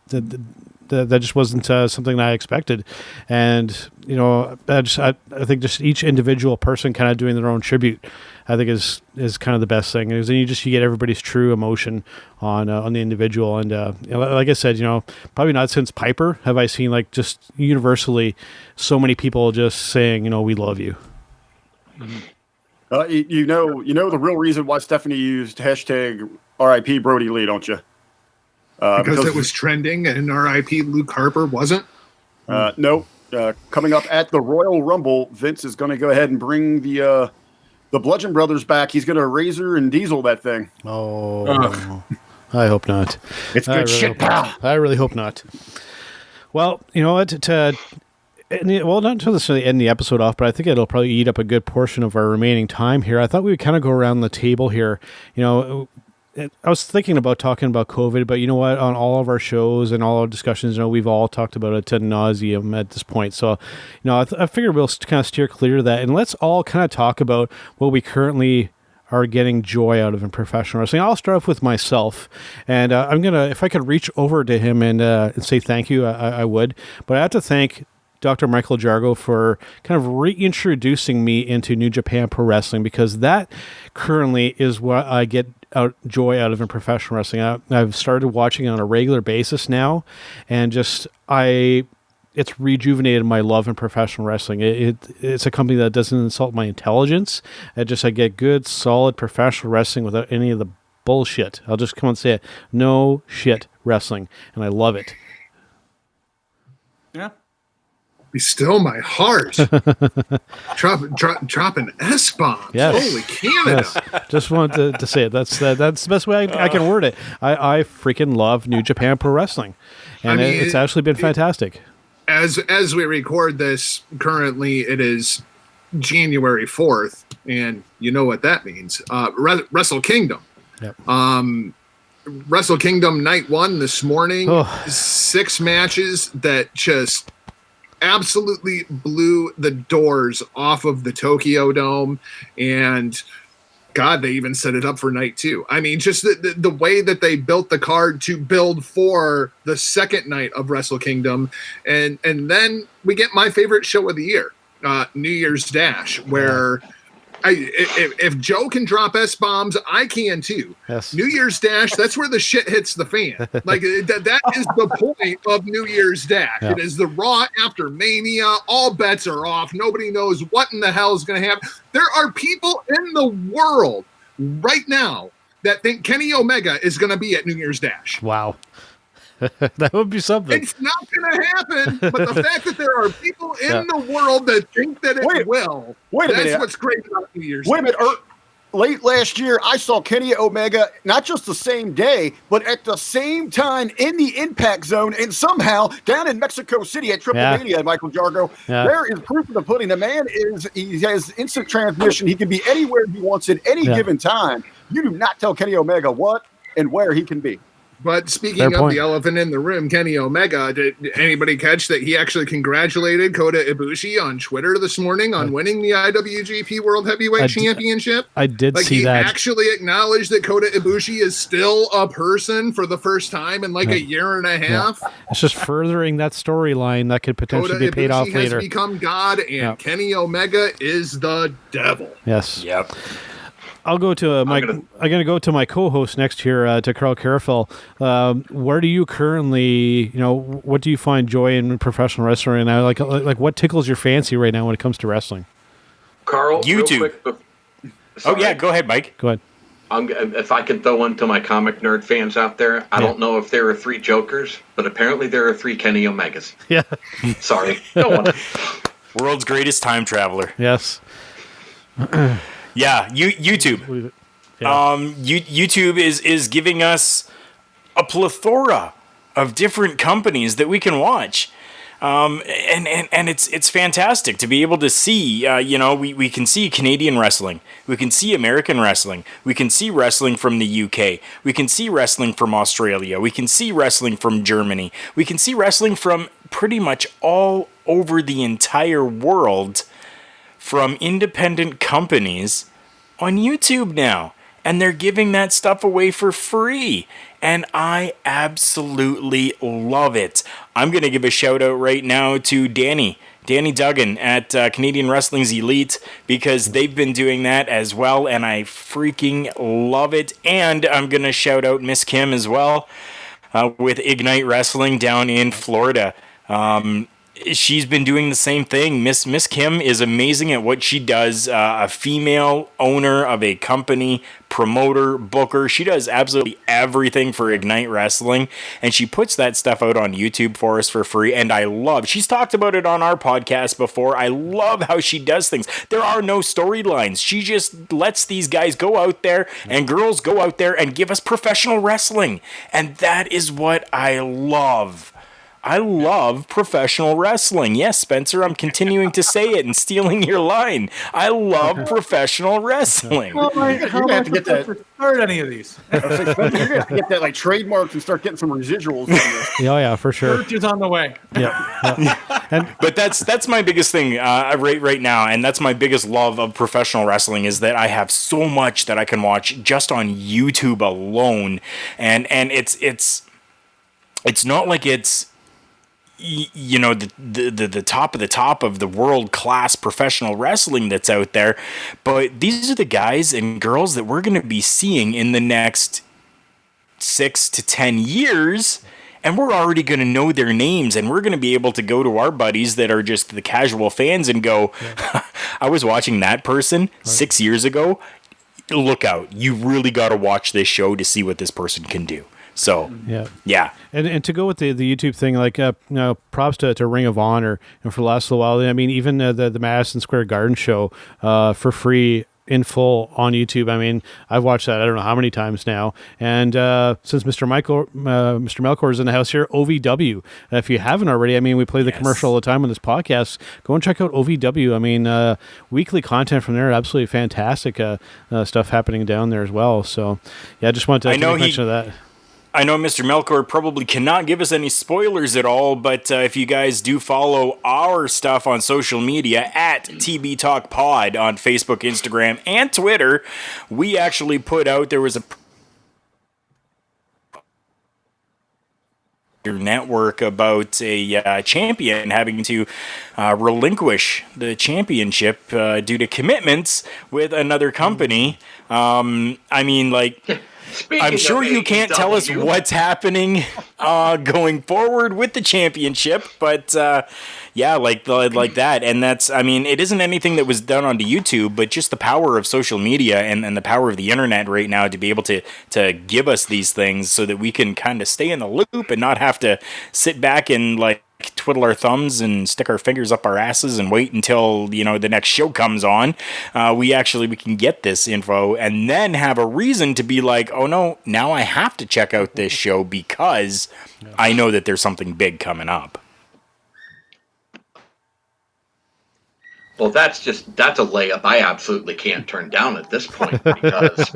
just wasn't something that I expected. And, I think just each individual person kind of doing their own tribute, I think is kind of the best thing. Because then you get everybody's true emotion on the individual. And like I said, probably not since Piper have I seen like just universally so many people just saying, we love you. Mm-hmm. You know the real reason why Stephanie used hashtag RIP Brody Lee, don't you? Because it was trending and RIP Luke Harper wasn't? No. Coming up at the Royal Rumble, Vince is going to go ahead and bring the Bludgeon Brothers back. He's going to Razor and Diesel that thing. Oh, I hope not. It's good shit, pal. I really hope not. Well, you know what? well, not to necessarily end the episode off, but I think it'll probably eat up a good portion of our remaining time here. I thought we would kind of go around the table here. I was thinking about talking about COVID, but you know what? On all of our shows and all our discussions, we've all talked about it ad nauseum at this point. So, I figured we'll kind of steer clear of that, and let's all kind of talk about what we currently are getting joy out of in professional wrestling. I'll start off with myself, and I'm gonna, if I could reach over to him and say thank you, I would. But I have to thank Dr. Michaël Jargo for kind of reintroducing me into New Japan Pro Wrestling, because that currently is what I get joy out of in professional wrestling. I've started watching it on a regular basis now, and it's rejuvenated my love in professional wrestling. It's a company that doesn't insult my intelligence. I get good, solid professional wrestling without any of the bullshit. I'll just come and say it. No shit wrestling, and I love it. Yeah. Be still my heart. dropping S-bombs. Yes. Holy Canada. Yes. Just wanted to say it. That's the best way I can word it. I freaking love New Japan Pro Wrestling, and it's actually been fantastic. As we record this, currently it is January 4th, and you know what that means. Wrestle Kingdom. Yep. Wrestle Kingdom Night 1 this morning. 6 matches that just absolutely blew the doors off of the Tokyo Dome, and God, they even set it up for night 2. I mean, just the way that they built the card to build for the second night of Wrestle Kingdom, and then we get my favorite show of the year, New Year's Dash, where if Joe can drop S-bombs, I can too. Yes. New Year's Dash, that's where the shit hits the fan. Like that is the point of New Year's Dash. Yeah. It is the Raw after Mania. All bets are off. Nobody knows what in the hell is going to happen. There are people in the world right now that think Kenny Omega is going to be at New Year's Dash. Wow. That would be something. It's not going to happen, but the fact that there are people in the world that think that it will, that's what's great about New Year's Dash. Wait a minute. Late last year, I saw Kenny Omega not just the same day, but at the same time in the Impact Zone, and somehow down in Mexico City at Triple Mania, Michaël Jargo. Yeah. There is proof of the pudding. The man he has instant transmission. He can be anywhere he wants at any given time. You do not tell Kenny Omega what and where he can be. But speaking of the elephant in the room, Kenny Omega, did anybody catch that he actually congratulated Kota Ibushi on Twitter this morning on winning the IWGP World Heavyweight Championship? I did see that. He actually acknowledged that Kota Ibushi is still a person for the first time in a year and a half. Yeah. It's just furthering that storyline that could potentially be paid off later. Kota Ibushi has become God, and Kenny Omega is the devil. Yes. Yep. I'll go to I'm going to go to my co-host next here, to Karl Karufel. Where do you currently, what do you find joy in professional wrestling? And like what tickles your fancy right now when it comes to wrestling? Karl, YouTube. real quick, Go ahead, Mike. Go ahead. If I can throw one to my comic nerd fans out there, I don't know if there are 3 Jokers, but apparently there are 3 Kenny Omegas. Yeah. Sorry. No one. World's greatest time traveler. Yes. Yeah, YouTube. YouTube is giving us a plethora of different companies that we can watch. And it's fantastic to be able to see, we can see Canadian wrestling. We can see American wrestling. We can see wrestling from the UK. We can see wrestling from Australia. We can see wrestling from Germany. We can see wrestling from pretty much all over the entire world from independent companies on YouTube now. And they're giving that stuff away for free. And I absolutely love it. I'm going to give a shout out right now to Danny Duggan at Canadian Wrestling's Elite, because they've been doing that as well, and I freaking love it. And I'm going to shout out Miss Kim as well with Ignite Wrestling down in Florida. She's been doing the same thing. Miss Kim is amazing at what she does. A female owner of a company, promoter, booker. She does absolutely everything for Ignite Wrestling, and she puts that stuff out on YouTube for us for free, and I love. She's talked about it on our podcast before. I love how she does things. There are no storylines. She just lets these guys go out there and girls go out there and give us professional wrestling, and that is what I love. I love professional wrestling. Yes, Spencer, I'm continuing to say it and stealing your line. I love professional wrestling. How am I have to get that. supposed to start any of these? You're gonna have to get that like trademarked and start getting some residuals on this. Yeah, for sure. Church is on the way. Yeah. But that's my biggest thing right now, and that's my biggest love of professional wrestling is that I have so much that I can watch just on YouTube alone, and it's not like it's the top of the world class professional wrestling that's out there, but these are the guys and girls that we're going to be seeing in the next 6 to 10 years. And we're already going to know their names, and we're going to be able to go to our buddies that are just the casual fans and go, I was watching that person 6 years ago. Look out. You really got to watch this show to see what this person can do. So, yeah. And to go with the YouTube thing, like, props to Ring of Honor, and for the last little while, I mean, even the Madison Square Garden show for free in full on YouTube. I mean, I've watched that I don't know how many times now. And since Mr. Melchor is in the house here, OVW. If you haven't already, I mean, we play the commercial all the time on this podcast. Go and check out OVW. I mean, weekly content from there, absolutely fantastic stuff happening down there as well. So, yeah, I just wanted to make mention of that. I know Mr. Melchor probably cannot give us any spoilers at all, but if you guys do follow our stuff on social media at TB Talk Pod on Facebook, Instagram, and Twitter, we actually put out, there was a network about a champion having to relinquish the championship due to commitments with another company. I mean, like... I'm sure you can't tell us what's happening going forward with the championship, but yeah, like that. And that's, I mean, it isn't anything that was done onto YouTube, but just the power of social media and the power of the internet right now to be able to give us these things so that we can kind of stay in the loop and not have to sit back and like twiddle our thumbs and stick our fingers up our asses and wait until the next show comes on. We can get this info and then have a reason to be like, oh no, now I have to check out this show because I know that there's something big coming up. Well, that's a layup I absolutely can't turn down at this point because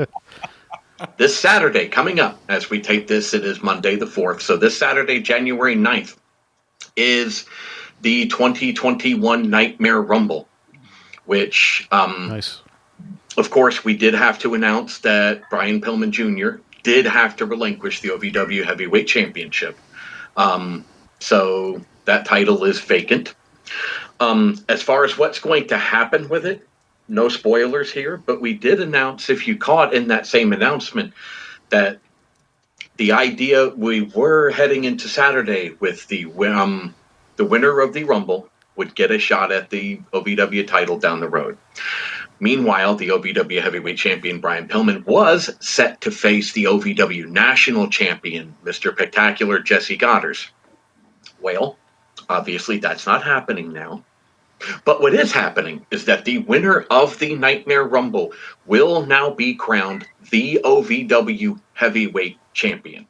this Saturday coming up, as we tape this, it is Monday the 4th. So this Saturday, January 9th, is the 2021 Nightmare Rumble, which, nice. Of course, we did have to announce that Brian Pillman Jr. did have to relinquish the OVW Heavyweight Championship. So that title is vacant. As far as what's going to happen with it, no spoilers here, but we did announce, if you caught in that same announcement, that the idea we were heading into Saturday with the winner of the Rumble would get a shot at the OVW title down the road. Meanwhile, the OVW Heavyweight Champion Brian Pillman was set to face the OVW National Champion, Mr. Spectacular Jesse Goddard. Well, obviously that's not happening now. But what is happening is that the winner of the Nightmare Rumble will now be crowned the OVW Heavyweight Champion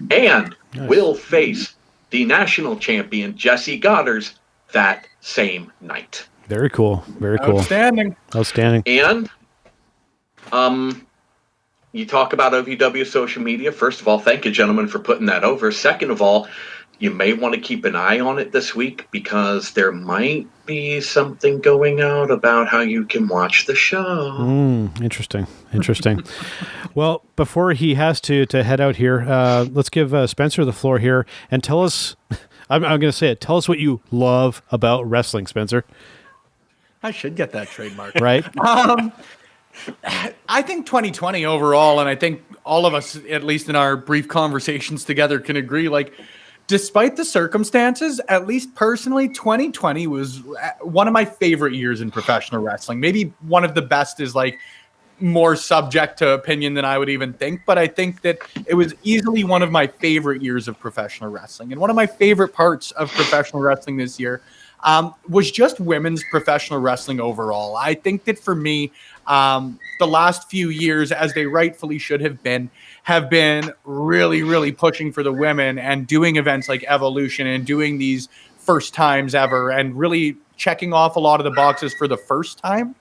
and will face the national champion Jesse Goddard that same night. Very cool. Very cool. Outstanding. And you talk about OVW social media. First of all, thank you, gentlemen, for putting that over. Second of all, you may want to keep an eye on it this week because there might be something going out about how you can watch the show. Interesting. Well, before he has to head out here, let's give Spencer the floor here and tell us, I'm going to say it, tell us what you love about wrestling, Spencer. I should get that trademark. Right? I think 2020 overall, and I think all of us, at least in our brief conversations together, can agree, like, despite the circumstances, at least personally, 2020 was one of my favorite years in professional wrestling. Maybe one of the best is like more subject to opinion than I would even think, but I think that it was easily one of my favorite years of professional wrestling. And one of my favorite parts of professional wrestling this year, was just women's professional wrestling overall. I think that for me, the last few years, as they rightfully should have been really, really pushing for the women and doing events like Evolution and doing these first times ever and really checking off a lot of the boxes for the first time.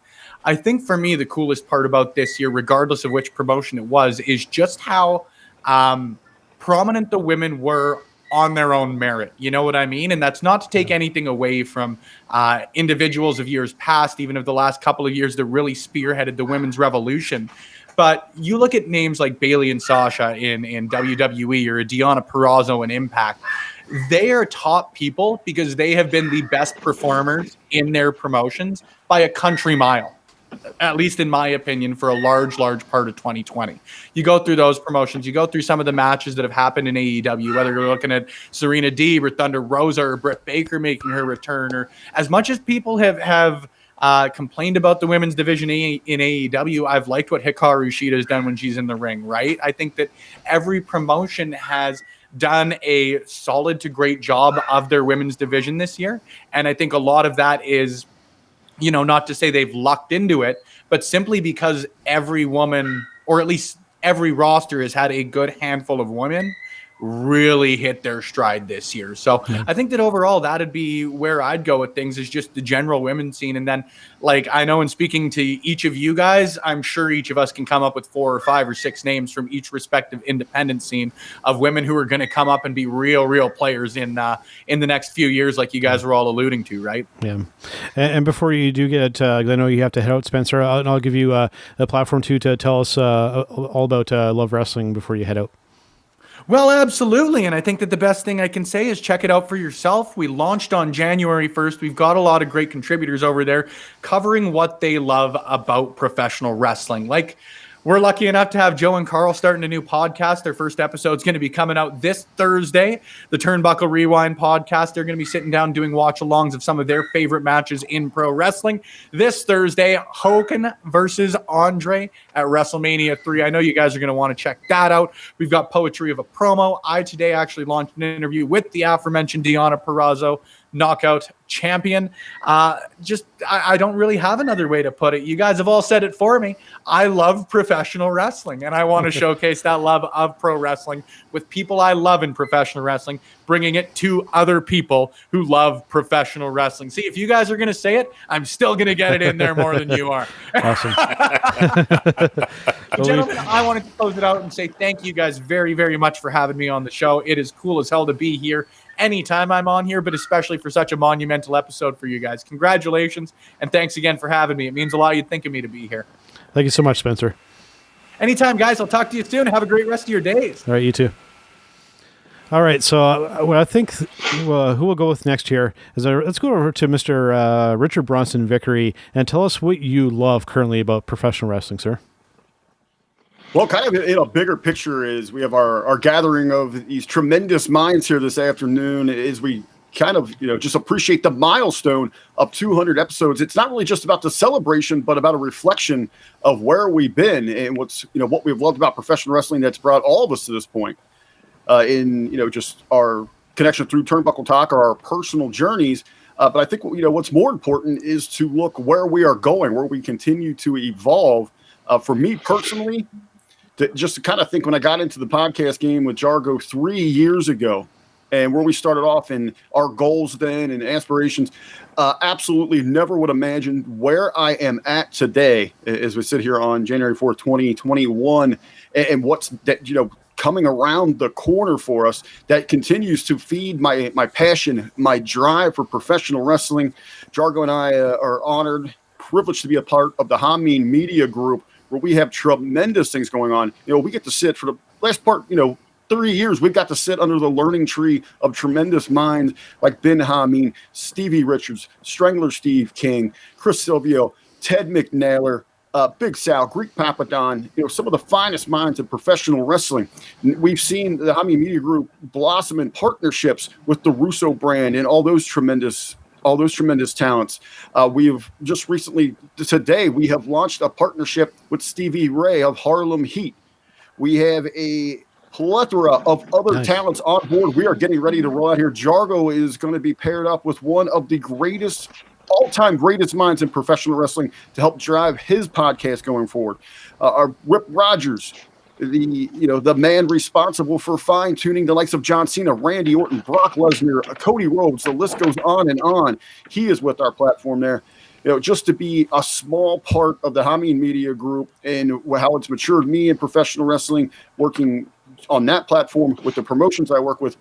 I think for me, the coolest part about this year, regardless of which promotion it was, is just how prominent the women were on their own merit. You know what I mean? And that's not to take anything away from individuals of years past, even of the last couple of years that really spearheaded the women's revolution. But you look at names like Bayley and Sasha in WWE or Deonna Purrazzo in Impact. They are top people because they have been the best performers in their promotions by a country mile, at least in my opinion, for a large part of 2020. You go through those promotions, you go through some of the matches that have happened in AEW, whether you're looking at Serena Deeb or Thunder Rosa or Britt Baker making her return, or as much as people have complained about the women's division in AEW, I've liked what Hikaru Shida has done when she's in the ring, right? I think that every promotion has done a solid to great job of their women's division this year. And I think a lot of that is, you know, not to say they've lucked into it, but simply because every woman, or at least every roster, has had a good handful of women really hit their stride this year. So I think that overall that'd be where I'd go with things, is just the general women's scene. And then, like, I know in speaking to each of you guys, I'm sure each of us can come up with 4 or 5 or 6 names from each respective independent scene of women who are going to come up and be real players in the next few years, like you guys were all alluding to, right? Yeah. And before you do get, I know you have to head out, Spencer, and I'll give you a platform too to tell us all about Love Wrestling before you head out. Well, absolutely. And I think that the best thing I can say is check it out for yourself. We launched on January 1st. We've got a lot of great contributors over there covering what they love about professional wrestling. Like, we're lucky enough to have Joe and Karl starting a new podcast. Their first episode is going to be coming out this Thursday, the Turnbuckle Rewind podcast. They're going to be sitting down doing watch-alongs of some of their favorite matches in pro wrestling. This Thursday, Hogan versus Andre at WrestleMania 3. I know you guys are going to want to check that out. We've got Poetry of a Promo. I today actually launched an interview with the aforementioned Deonna Purrazzo, knockout champion. I don't really have another way to put it. You guys have all said it for me. I love professional wrestling, and I want to showcase that love of pro wrestling with people I love in professional wrestling, bringing it to other people who love professional wrestling. See, if you guys are going to say it, I'm still going to get it in there more than you are. Awesome. Gentlemen, I wanted to close it out and say thank you guys very, very much for having me on the show. It is cool as hell to be here anytime I'm on here, but especially for such a monumental episode for you guys. Congratulations, and thanks again for having me. It means a lot you'd think of me to be here. Thank you so much, Spencer. Anytime, guys. I'll talk to you soon. Have a great rest of your days. All right, you too. All right, so what I think who we'll go with next here is let's go over to Mr. Richard Bronson Vickrey and tell us what you love currently about professional wrestling, sir. Well, kind of in a bigger picture is we have our gathering of these tremendous minds here this afternoon as we kind of, just appreciate the milestone of 200 episodes. It's not really just about the celebration, but about a reflection of where we've been and what's, what we've loved about professional wrestling that's brought all of us to this point in, just our connection through Turnbuckle Talk or our personal journeys. But I think, what's more important is to look where we are going, where we continue to evolve. For me personally, just to kind of think when I got into the podcast game with Jargo 3 years ago and where we started off and our goals then and aspirations, absolutely never would imagine where I am at today as we sit here on January 4th, 2021 and what's that, coming around the corner for us that continues to feed my passion, my drive for professional wrestling. Jargo and I are honored, privileged to be a part of the Hameen Media Group, where we have tremendous things going on. We get to sit for the last part, 3 years, we've got to sit under the learning tree of tremendous minds like Ben Hameen, Stevie Richards, Strangler Steve King, Chris Silvio, Ted McNair, Big Sal, Greek Papadon, some of the finest minds in professional wrestling. We've seen the Hameen Media Group blossom in partnerships with the Russo brand and all those tremendous talents. We've just recently, today, we have launched a partnership with Stevie Ray of Harlem Heat. We have a plethora of other talents on board. We are getting ready to roll out here. Jargo is going to be paired up with one of the all-time greatest minds in professional wrestling to help drive his podcast going forward. Our Rip Rogers, the man responsible for fine-tuning the likes of John Cena, Randy Orton, Brock Lesnar, Cody Rhodes. The list goes on and on. He is with our platform there. Just to be a small part of the Hameen Media Group and how it's matured me in professional wrestling, working on that platform with the promotions I work with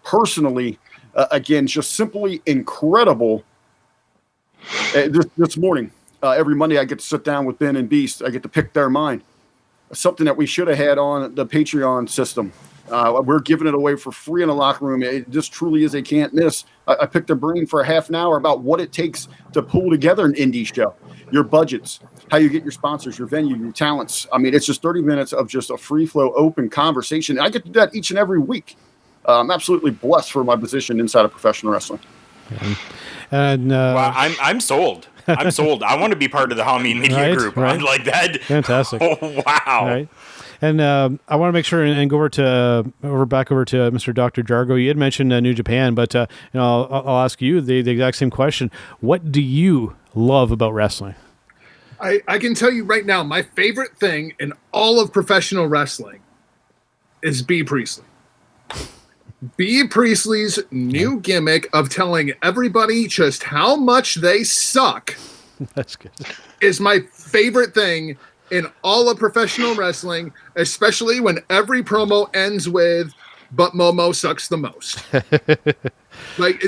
personally, again, just simply incredible. This morning, every Monday, I get to sit down with Ben and Beast. I get to pick their mind. Something that we should have had on the Patreon system. We're giving it away for free in the locker room. This truly is a can't miss. I picked their brain for a half an hour about what it takes to pull together an indie show, your budgets, how you get your sponsors, your venue, your talents. I mean, it's just 30 minutes of just a free flow, open conversation. I get to do that each and every week. I'm absolutely blessed for my position inside of professional wrestling. And well, I'm sold. I'm sold. I want to be part of the Hameen Media Group. Right. I'm like that. Fantastic. Oh, wow. Right. And I want to make sure and go back over to Mr. Dr. Jargo. You had mentioned New Japan, but I'll ask you the exact same question. What do you love about wrestling? I can tell you right now, my favorite thing in all of professional wrestling is B. Priestley. B. Priestley's new gimmick of telling everybody just how much they suck. That's good. Is my favorite thing in all of professional wrestling, especially when every promo ends with, but Momo sucks the most. Like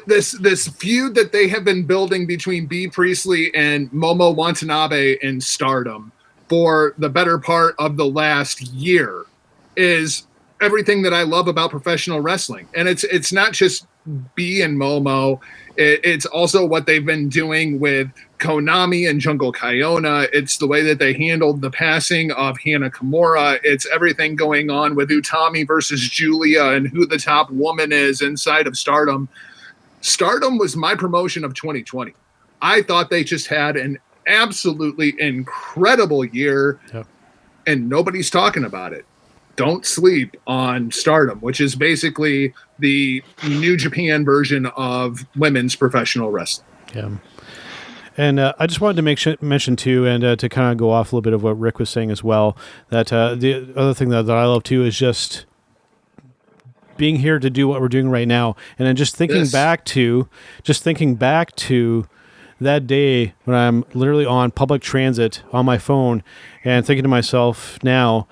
this feud that they have been building between B. Priestley and Momo Watanabe in Stardom for the better part of the last year is everything that I love about professional wrestling. And it's not just B and Momo. It's also what they've been doing with Konami and Jungle Kyona. It's the way that they handled the passing of Hana Kimura. It's everything going on with Utami versus Julia and who the top woman is inside of Stardom. Stardom was my promotion of 2020. I thought they just had an absolutely incredible year, and nobody's talking about it. Don't sleep on Stardom, which is basically the New Japan version of women's professional wrestling. Yeah. And I just wanted to mention too, and to kind of go off a little bit of what Rick was saying as well, that the other thing that I love too is just being here to do what we're doing right now. And then just thinking back to that day when I'm literally on public transit on my phone and thinking to myself now,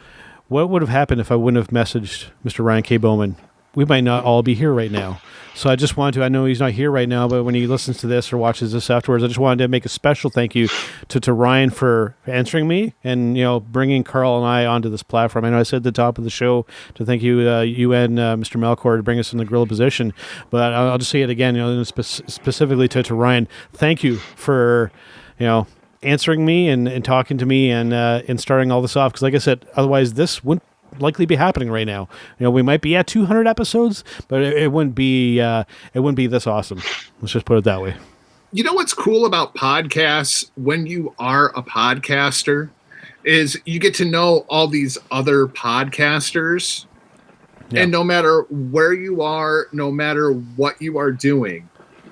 what would have happened if I wouldn't have messaged Mr. Ryan K. Boman? We might not all be here right now. So I just wanted to, I know he's not here right now, but when he listens to this or watches this afterwards, I just wanted to make a special thank you to Ryan for answering me and, bringing Karl and I onto this platform. I know I said at the top of the show to thank you, you and Mr. Melchor to bring us in the gorilla position, but I'll just say it again, specifically to Ryan. Thank you for, answering me and talking to me and starting all this off. Because like I said, otherwise this wouldn't likely be happening right now. We might be at 200 episodes, but it wouldn't be this awesome. Let's just put it that way. You know what's cool about podcasts when you are a podcaster is you get to know all these other podcasters. Yeah. And no matter where you are, no matter what you are doing,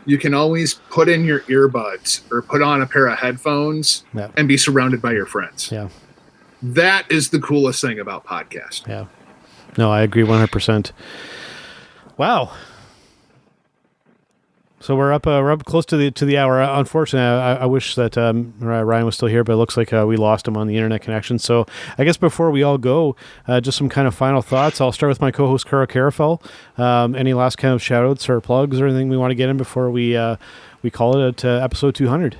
you can always put in your earbuds or put on a pair of headphones and be surrounded by your friends. Yeah. That is the coolest thing about podcasts. Yeah. No, I agree 100%. Wow. So we're up close to the hour. Unfortunately, I wish that Ryan was still here, but it looks like we lost him on the internet connection. So I guess before we all go, just some kind of final thoughts. I'll start with my co-host Karufel. Any last kind of shout-outs or plugs or anything we want to get in before we call it at episode 200?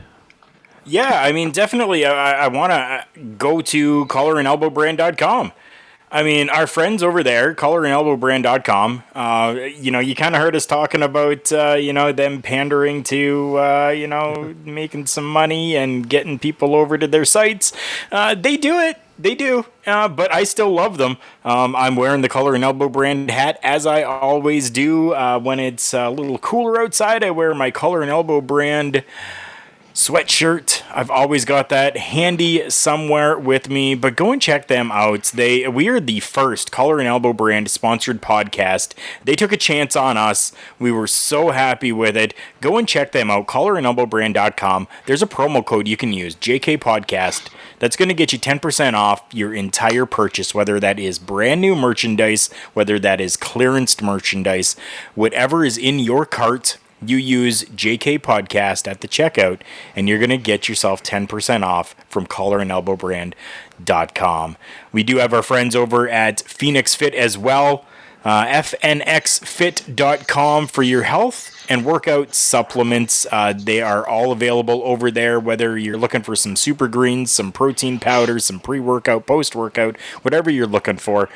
Yeah, I mean, definitely. I want to go to collarandelbowbrand.com. I mean, our friends over there, collarandelbowbrand.com, you kind of heard us talking about, them pandering to, making some money and getting people over to their sites. They do it. They do. But I still love them. I'm wearing the Collar and Elbow brand hat, as I always do. When it's a little cooler outside, I wear my Collar and Elbow brand sweatshirt. I've always got that handy somewhere with me, but go and check them out. We are the first Collar and Elbow brand sponsored podcast. They took a chance on us. We were so happy with it. Go and check them out, collarandelbowbrand.com. There's a promo code you can use, JK Podcast. That's going to get you 10% off your entire purchase, whether that is brand new merchandise, whether that is clearanced merchandise, whatever is in your cart. You use JK Podcast at the checkout, and you're going to get yourself 10% off from collarandelbowbrand.com. We do have our friends over at Phoenix Fit as well, fnxfit.com for your health and workout supplements. They are all available over there, whether you're looking for some super greens, some protein powders, some pre-workout, post-workout, whatever you're looking for.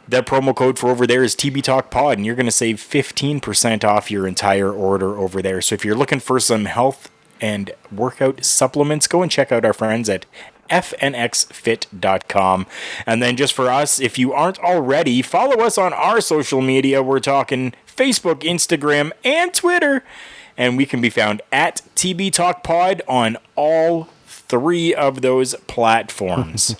That promo code for over there is TB Talk Pod, and you're going to save 15% off your entire order over there. So if you're looking for some health and workout supplements, go and check out our friends at fnxfit.com. And then just for us, if you aren't already, follow us on our social media. We're talking Facebook, Instagram, and Twitter. And we can be found at TB Talk Pod on all 3 of those platforms.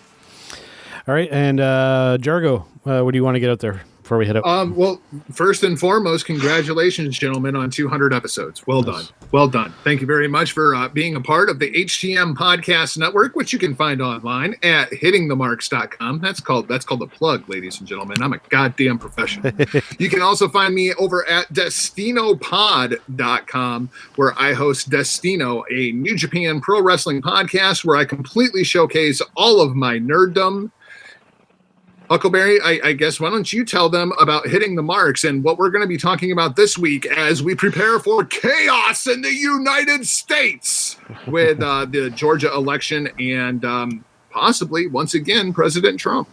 All right, and Jargo, what do you want to get out there before we head out? Well, first and foremost, congratulations, gentlemen, on 200 episodes. Well done. Well done. Thank you very much for being a part of the HTM Podcast Network, which you can find online at hittingthemarks.com. That's called the plug, ladies and gentlemen. I'm a goddamn professional. You can also find me over at destinopod.com, where I host Destino, a New Japan Pro Wrestling podcast where I completely showcase all of my nerddom. Huckleberry, I guess, why don't you tell them about Hitting the Marks and what we're going to be talking about this week as we prepare for chaos in the United States with the Georgia election and possibly, once again, President Trump.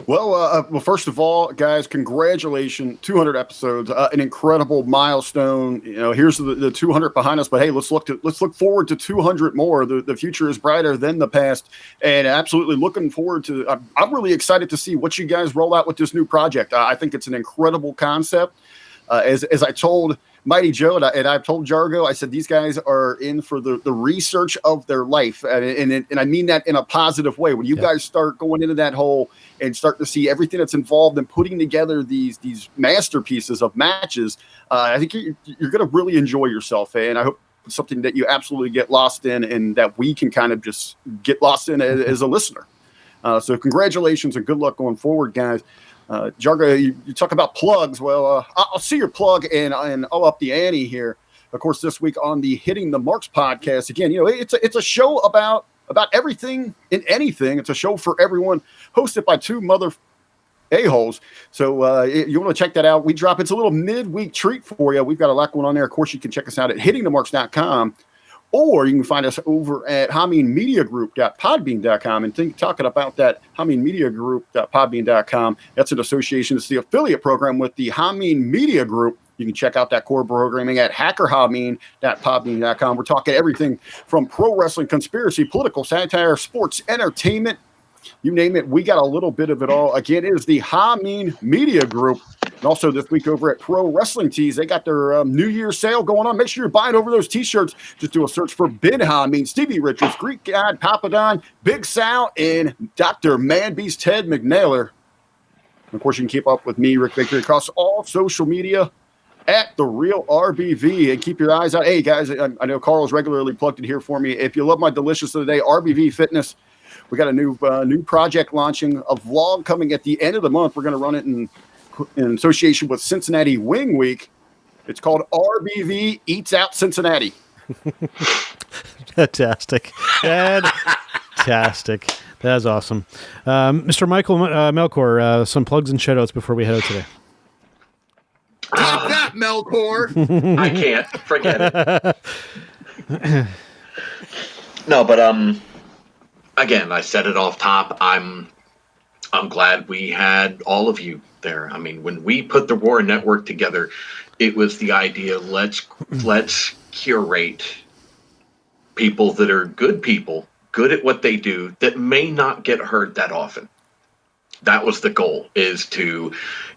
Well, first of all, guys, congratulations, 200 episodes, an incredible milestone. You know, here's the 200 behind us, but hey, let's look forward to 200 more. The future is brighter than the past, and absolutely looking forward to. I'm really excited to see what you guys roll out with this new project. I think it's an incredible concept. As I told Mighty Joe and I've told Jargo, I said these guys are in for the research of their life, and I mean that in a positive way. When you guys start going into that hole and start to see everything that's involved in putting together these masterpieces of matches, I think you're going to really enjoy yourself, and I hope it's something that you absolutely get lost in, and that we can kind of just get lost in as a listener. So congratulations and good luck going forward, guys. Jargo, you talk about plugs. Well, I'll see your plug and I'll up the ante here. Of course, this week on the Hitting the Marks podcast, again, you know, it's a show about everything and anything. It's a show for everyone, hosted by 2 mother a-holes. So you want to check that out. It's a little midweek treat for you. We've got a lot going on there. Of course, you can check us out at hittingthemarks.com. Or you can find us over at HameenMediaGroup.podbean.com and talking about that HameenMediaGroup.podbean.com. That's an association. It's the affiliate program with the Hameen Media Group. You can check out that core programming at HackerHameen.podbean.com. We're talking everything from pro wrestling, conspiracy, political satire, sports, entertainment. You name it, we got a little bit of it all. Again, it is the Hameen Media Group. And also this week over at Pro Wrestling Tees, they got their New Year's sale going on. Make sure you're buying over those T-shirts. Just do a search for Ben Hameen, Stevie Richards, Greek God, Papa Don, Big Sal, and Dr. Man-Beast Ted McNailer. And of course, you can keep up with me, Rick Vickrey, across all social media at The Real RBV. And keep your eyes out. Hey, guys, I know Karl is regularly plugged in here for me. If you love my delicious of the day, RBV Fitness, we got a new project launching, a vlog coming at the end of the month. We're going to run it in association with Cincinnati Wing Week. It's called RBV Eats Out Cincinnati. Fantastic. That's awesome. Mr. Michael Melchor, some plugs and shout-outs before we head out today. Take that, Melchor. I can't. Forget it. No, but again, I said it off top. I'm glad we had all of you there. I mean, when we put the Roar Network together, it was the idea, let's curate people that are good people, good at what they do, that may not get heard that often. That was the goal, is to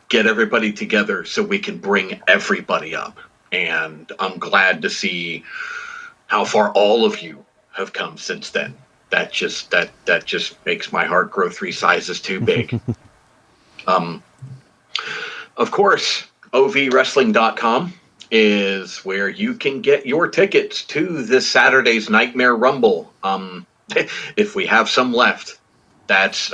get everybody together so we can bring everybody up. And I'm glad to see how far all of you have come since then. That just makes my heart grow 3 sizes too big. Of course, ovwrestling.com is where you can get your tickets to this Saturday's Nightmare Rumble. If we have some left, that's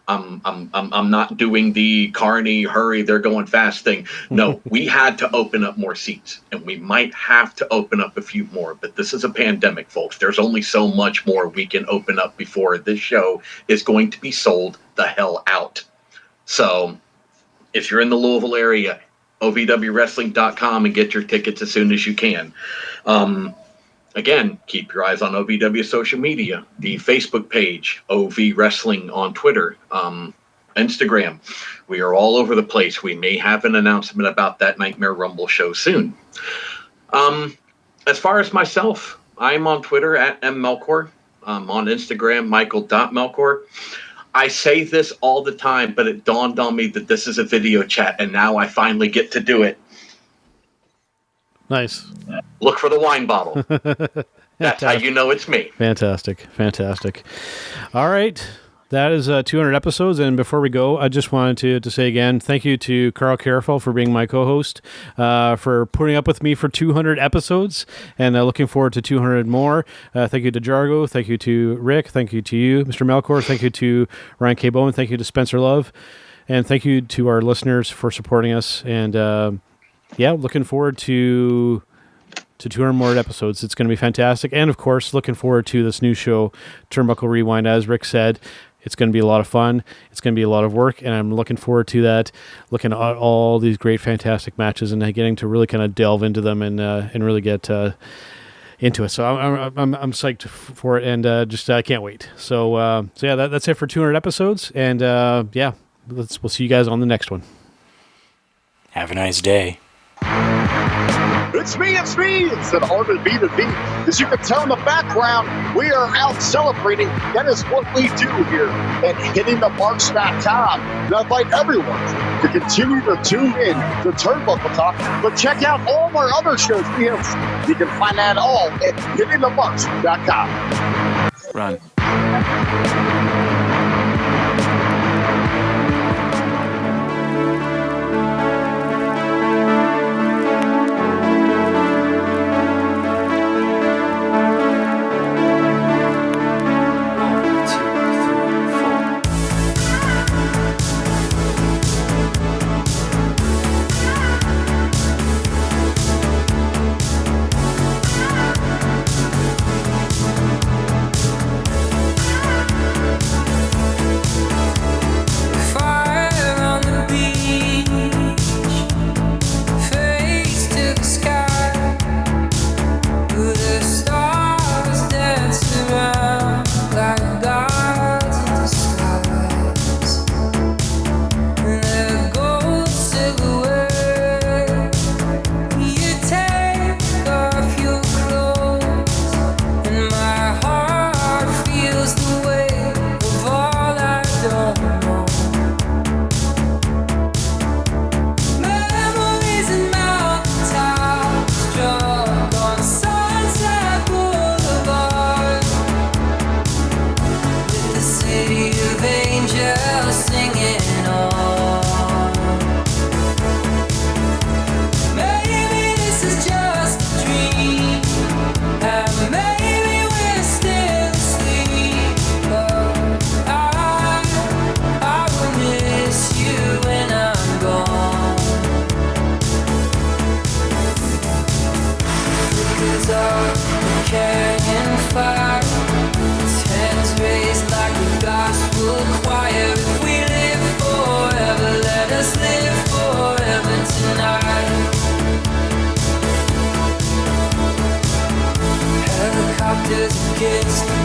I'm not doing the Carney hurry, they're going fast thing. No, we had to open up more seats, and we might have to open up a few more, but this is a pandemic, folks. There's only so much more we can open up before this show is going to be sold the hell out. So if you're in the Louisville area, ovwrestling.com and get your tickets as soon as you can. Again, keep your eyes on OVW social media, the Facebook page, OV Wrestling on Twitter, Instagram. We are all over the place. We may have an announcement about that Nightmare Rumble show soon. As far as myself, I'm on Twitter at mmelchor. On Instagram, michael.melchor. I say this all the time, but it dawned on me that this is a video chat, and now I finally get to do it. Nice. Look for the wine bottle. That's how you know it's me. Fantastic. All right. That is 200 episodes. And before we go, I just wanted to say again, thank you to Karl for being my co-host, for putting up with me for 200 episodes, and looking forward to 200 more. Thank you to Jargo. Thank you to Rick. Thank you to you, Mr. Melchor. Thank you to Ryan K Boman. Thank you to Spencer Love. And thank you to our listeners for supporting us. And looking forward to 200 more episodes. It's going to be fantastic. And of course, looking forward to this new show, Turnbuckle Rewind. As Rick said, it's going to be a lot of fun. It's going to be a lot of work, and I'm looking forward to that, looking at all these great, fantastic matches and getting to really kind of delve into them and really get into it. So I'm psyched for it, and I can't wait. So that's it for 200 episodes, and we'll see you guys on the next one. Have a nice day. It's me. It's an honor to be the beat. As you can tell in the background, we are out celebrating. That is what we do here at hittingthemarks.com. And I invite everyone to continue to tune in to Turnbuckle Talk, but check out all our other shows we have. You can find that all at hittingthemarks.com. Run. Against